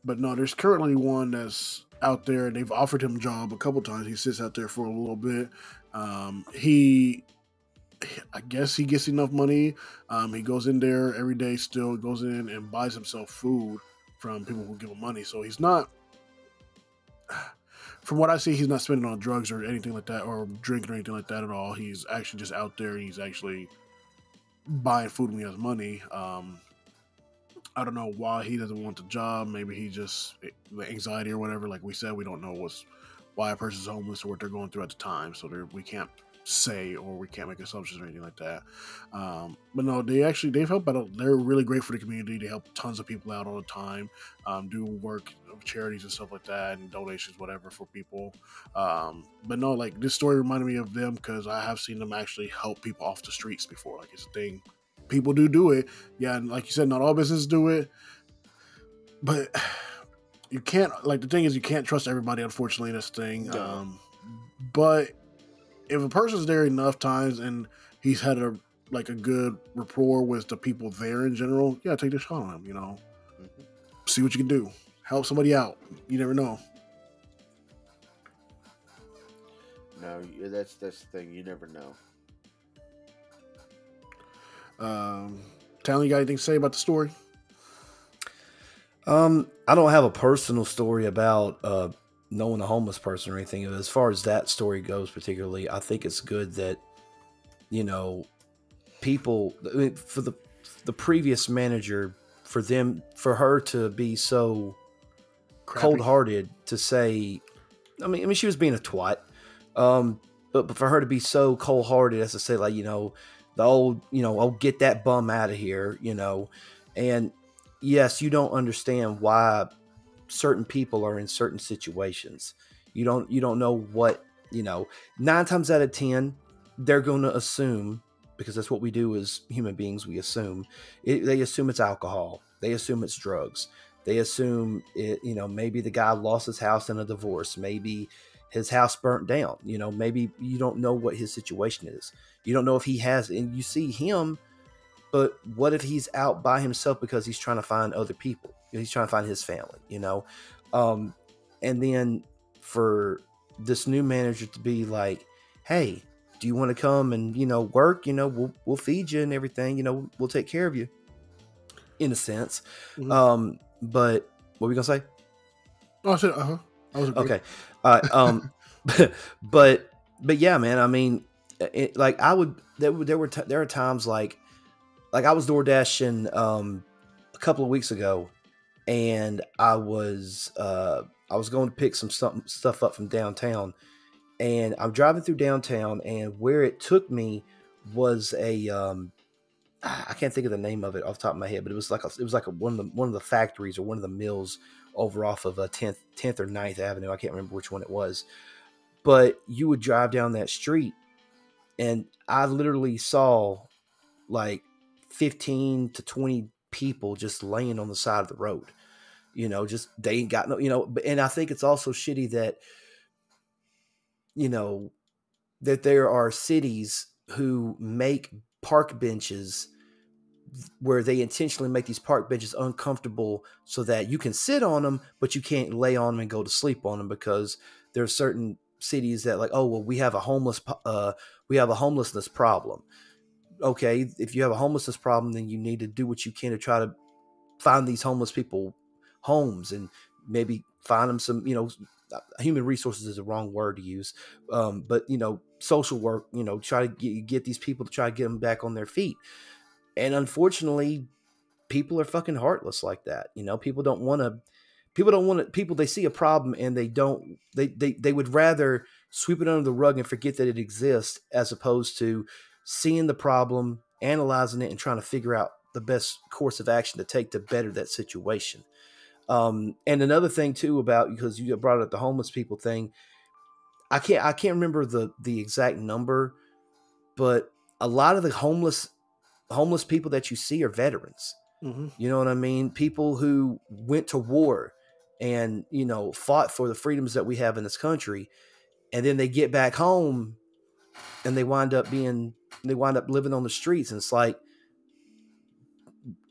But no, there's currently one that's out there, and they've offered him a job a couple times. He sits out there for a little bit. I guess he gets enough money. He goes in there every day, still goes in and buys himself food from people who give him money. So he's not, from what I see, he's not spending on drugs or anything like that, or drinking or anything like that at all. He's actually just out there and he's actually buying food when he has money. I don't know why he doesn't want the job. Maybe he just, the anxiety or whatever. Like we said, we don't know why a person's homeless or what they're going through at the time. So we can't say, or we can't make assumptions or anything like that. But no, they've helped out. They're really great for the community. They help tons of people out all the time, do work of charities and stuff like that, and donations, whatever, for people. But no, like, this story reminded me of them because I have seen them actually help people off the streets before. Like, it's a thing. People do it. Yeah, and like you said, not all businesses do it, but you can't, like, the thing is, you can't trust everybody, unfortunately, in this thing. No. But if a person's there enough times and he's had a good rapport with the people there in general, yeah, take the shot on him, you know. Mm-hmm. See what you can do. Help somebody out. You never know. No, that's the thing. You never know. Talon, you got anything to say about the story? I don't have a personal story about knowing a homeless person or anything. As far as that story goes, particularly, I think it's good that, you know, people, I mean, for the previous manager, for her to be so cold-hearted to say, I mean, she was being a twat, but for her to be so cold-hearted as to say, like, you know, the old, you know, oh, get that bum out of here, you know, and yes, you don't understand why certain people are in certain situations. You don't know what, you know, 9 times out of 10, they're going to assume, because that's what we do as human beings. We assume they assume it's alcohol. They assume it's drugs. They assume it, you know, maybe the guy lost his house in a divorce. Maybe his house burnt down, you know, maybe you don't know what his situation is. You don't know if he has, and you see him, but what if he's out by himself because he's trying to find other people? He's trying to find his family, you know? And then for this new manager to be like, hey, do you want to come and, you know, work? You know, we'll feed you and everything, you know, we'll take care of you in a sense. Mm-hmm. But what were we going to say? Oh, I said, I was okay. But yeah, man, I mean, like there are times like I was door dashing a couple of weeks ago, and I was going to pick some stuff up from downtown, and I'm driving through downtown, and where it took me was a I can't think of the name of it off the top of my head, but it was like one of the factories or one of the mills over off of 10th or 9th Avenue. I can't remember which one it was, but you would drive down that street, and I literally saw like 15 to 20 people just laying on the side of the road, you know, just, they ain't got no, you know, and I think it's also shitty that, you know, that there are cities who make park benches where they intentionally make these park benches uncomfortable so that you can sit on them, but you can't lay on them and go to sleep on them, because there are certain cities that, like, oh, well, we have a homelessness problem. Okay, if you have a homelessness problem, then you need to do what you can to try to find these homeless people homes, and maybe find them some, you know, human resources is the wrong word to use, but, you know, social work, you know, try to get these people to try to get them back on their feet. And unfortunately, people are fucking heartless like that. You know, people they see a problem and they would rather sweep it under the rug and forget that it exists, as opposed to seeing the problem, analyzing it, and trying to figure out the best course of action to take to better that situation. And another thing too, about, because you brought up the homeless people thing, I can't remember the exact number, but a lot of the homeless people that you see are veterans. Mm-hmm. You know what I mean? People who went to war and, you know, fought for the freedoms that we have in this country, and then they get back home and they wind up living on the streets. And it's like,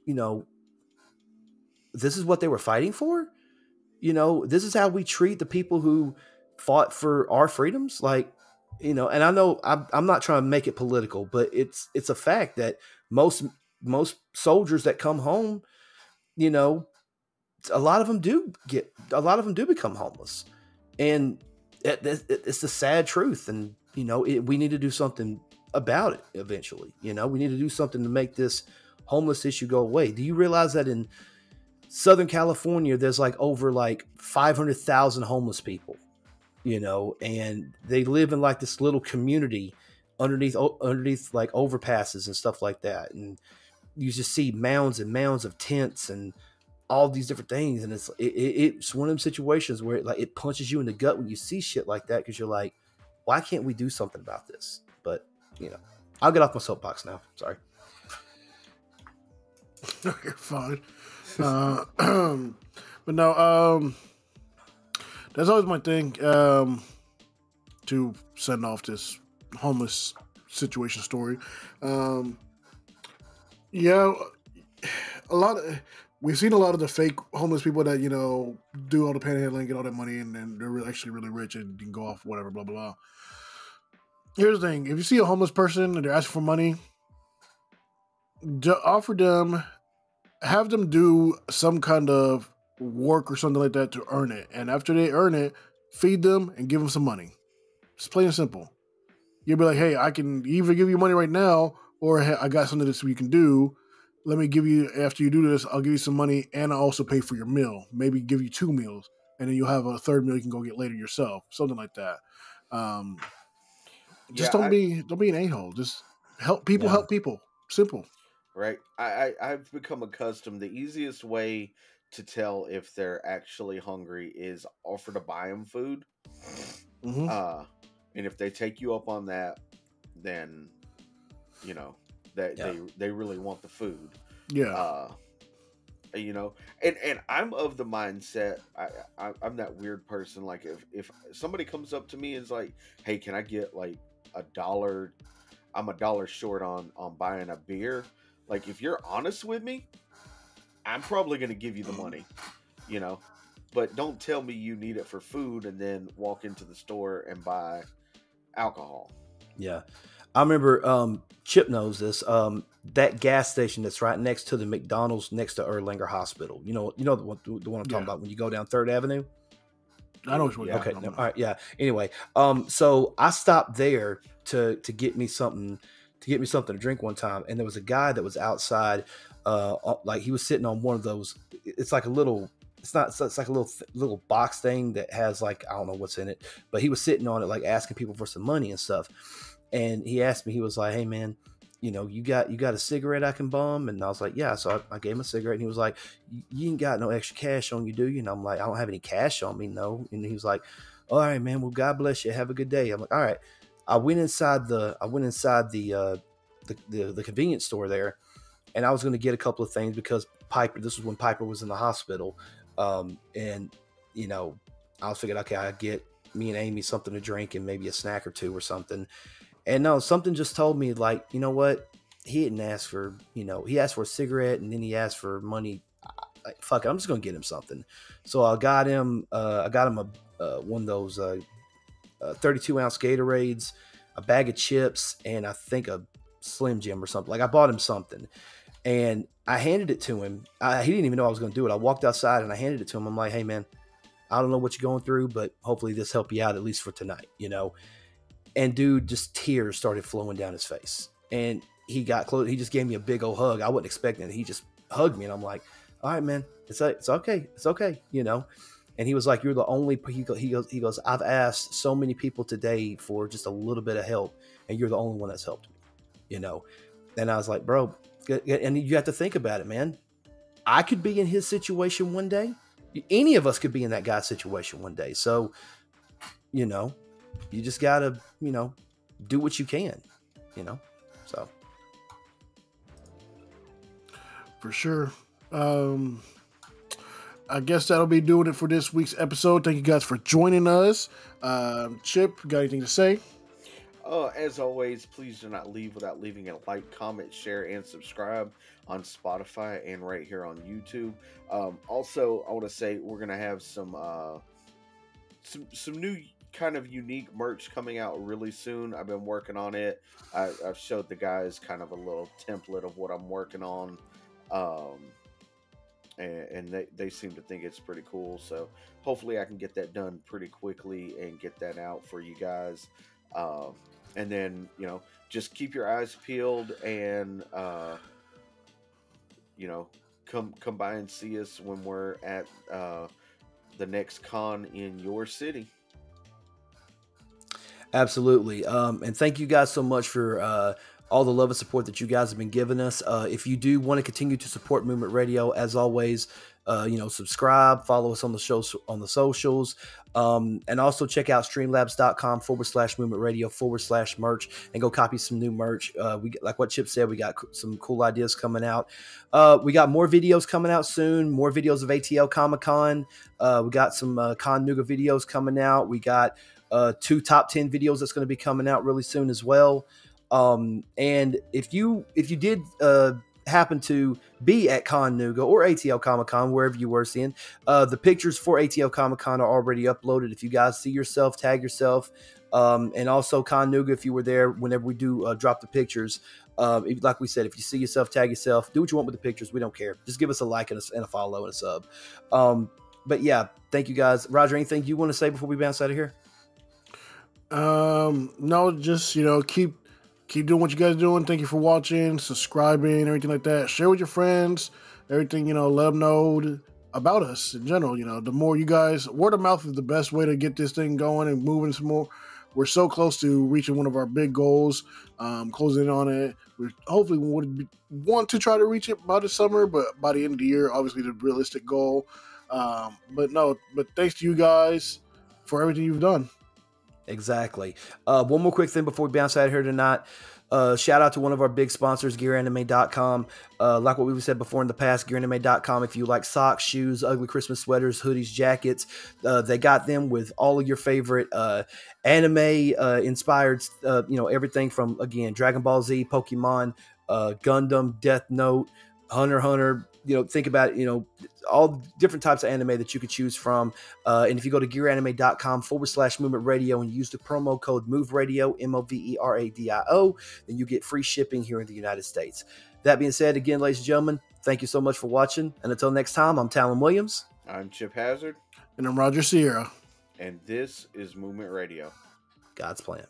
you know, this is what they were fighting for. You know, this is how we treat the people who fought for our freedoms. Like, you know, and I know I'm not trying to make it political, but it's a fact that most soldiers that come home, you know, a lot of them do become homeless, and it's the sad truth. And, you know, we need to do something about it eventually. You know, we need to do something to make this homeless issue go away. Do you realize that in Southern California, there's like over like 500,000 homeless people, you know, and they live in like this little community underneath like overpasses and stuff like that, and you just see mounds and mounds of tents and all these different things, and it's one of them situations where it punches you in the gut when you see shit like that, because you're like, why can't we do something about this? But I'll get off my soapbox now. Sorry. You're fine. But no, that's always my thing, to send off this homeless situation story. Yeah, we've seen a lot of the fake homeless people that, do all the panhandling, get all that money, and then they're actually really rich and can go off whatever, blah, blah, blah. Here's the thing. If you see a homeless person and they're asking for money, have them do some kind of work or something like that to earn it. And after they earn it, feed them and give them some money. It's plain and simple. You'll be like, hey, I can either give you money right now, or hey, I got something that you can do. Let me give you, after you do this, I'll give you some money, and I'll also pay for your meal. Maybe give you 2 meals, and then you'll have a third meal you can go get later yourself. Something like that. Just don't be an a-hole. Just help people. Help people. Simple. Right. I've become accustomed. The easiest way to tell if they're actually hungry is offer to buy them food. Mm-hmm. And if they take you up on that, then they really want the food. Yeah. And I'm of the mindset, I'm that weird person. Like if somebody comes up to me and is like, hey, can I get like $1? I'm $1 short on buying a beer. Like, if you're honest with me, I'm probably going to give you the money, but don't tell me you need it for food and then walk into the store and buy alcohol. Yeah. I remember, Chip knows this, that gas station that's right next to the McDonald's next to Erlanger Hospital. You know the one I'm talking about when you go down 3rd Avenue? I know which one. Okay. No, all right. Yeah. Anyway, so I stopped there to get me something to drink one time, and there was a guy that was outside, like he was sitting on one of those. It's like a little. It's like a little box thing that has like, I don't know what's in it, but he was sitting on it, like asking people for some money and stuff. And he asked me, he was like, "Hey man, you got a cigarette I can bum?" And I was like, "Yeah." So I gave him a cigarette, and he was like, "You ain't got no extra cash on you, do you?" And I'm like, "I don't have any cash on me, no." And he was like, "All right, man. Well, God bless you. Have a good day." I'm like, "All right." I went inside the convenience store there, and I was going to get a couple of things because this was when Piper was in the hospital. And I was figuring, okay, I'd get me and Amy something to drink and maybe a snack or two or something. And no, something just told me, like, you know what? He didn't ask for, he asked for a cigarette and then he asked for money. Like, fuck it, I'm just going to get him something. So I got him one of those 32-ounce Gatorades, a bag of chips, and I think a Slim Jim or something. Like, I bought him something. And I handed it to him. He didn't even know I was going to do it. I walked outside and I handed it to him. I'm like, "Hey, man, I don't know what you're going through, but hopefully this help you out, at least for tonight, And dude, just tears started flowing down his face. And he got close. He just gave me a big old hug. I wasn't expecting it. He just hugged me. And I'm like, "All right, man, it's okay. It's okay." And he was like, "You're the only," he goes, "I've asked so many people today for just a little bit of help, and you're the only one that's helped me." And I was like, "Bro," and you have to think about it, man. I could be in his situation one day. Any of us could be in that guy's situation one day. So, you just gotta, do what you can, so. For sure. I guess that'll be doing it for this week's episode. Thank you guys for joining us. Chip, got anything to say? As always, please do not leave without leaving a like, comment, share, and subscribe on Spotify and right here on YouTube. Also, I want to say we're gonna have some new kind of unique merch coming out really soon. I've been working on it. I've showed the guys kind of a little template of what I'm working on, and they seem to think it's pretty cool. So hopefully I can get that done pretty quickly and get that out for you guys. And then, just keep your eyes peeled and, come by and see us when we're at the next con in your city. Absolutely. And thank you guys so much for all the love and support that you guys have been giving us. If you do want to continue to support Movement Radio, as always, subscribe, follow us on the shows, on the socials, and also check out streamlabs.com/movement radio/merch and go copy some new merch. Like what Chip said, we got some cool ideas coming out. We got more videos coming out soon, more videos of ATL Comic Con. We got some Con Nooga videos coming out. We got 2 top 10 videos that's going to be coming out really soon as well. And if you did happen to be at Con Nooga or ATL Comic Con, wherever you were seeing, the pictures for ATL Comic Con are already uploaded. If you guys see yourself, tag yourself. And also Con Nooga, if you were there whenever we do drop the pictures, like we said, if you see yourself, tag yourself, do what you want with the pictures. We don't care. Just give us a like and a follow and a sub. But yeah, thank you guys. Roger, anything you want to say before we bounce out of here? No, just, keep doing what you guys are doing. Thank you for watching, subscribing, everything like that. Share with your friends, everything, let them know about us in general. The more you guys, word of mouth is the best way to get this thing going and moving some more. We're so close to reaching one of our big goals, closing in on it. We hopefully would want to try to reach it by the summer, but by the end of the year, obviously the realistic goal. But thanks to you guys for everything you've done. Exactly. One more quick thing before we bounce out of here tonight. Shout out to one of our big sponsors, gearanime.com. Like what we've said before in the past, gearanime.com. If you like socks, shoes, ugly Christmas sweaters, hoodies, jackets, they got them with all of your favorite anime inspired, everything from, again, Dragon Ball Z, Pokemon, Gundam, Death Note, Hunter x Hunter. Think about it, all different types of anime that you could choose from. And if you go to gearanime.com/movement radio and use the promo code MOVERadio, MOVERADIO, then you get free shipping here in the United States. That being said, again, ladies and gentlemen, thank you so much for watching. And until next time, I'm Talon Williams. I'm Chip Hazard. And I'm Roger Sierra. And this is Movement Radio. God's plan.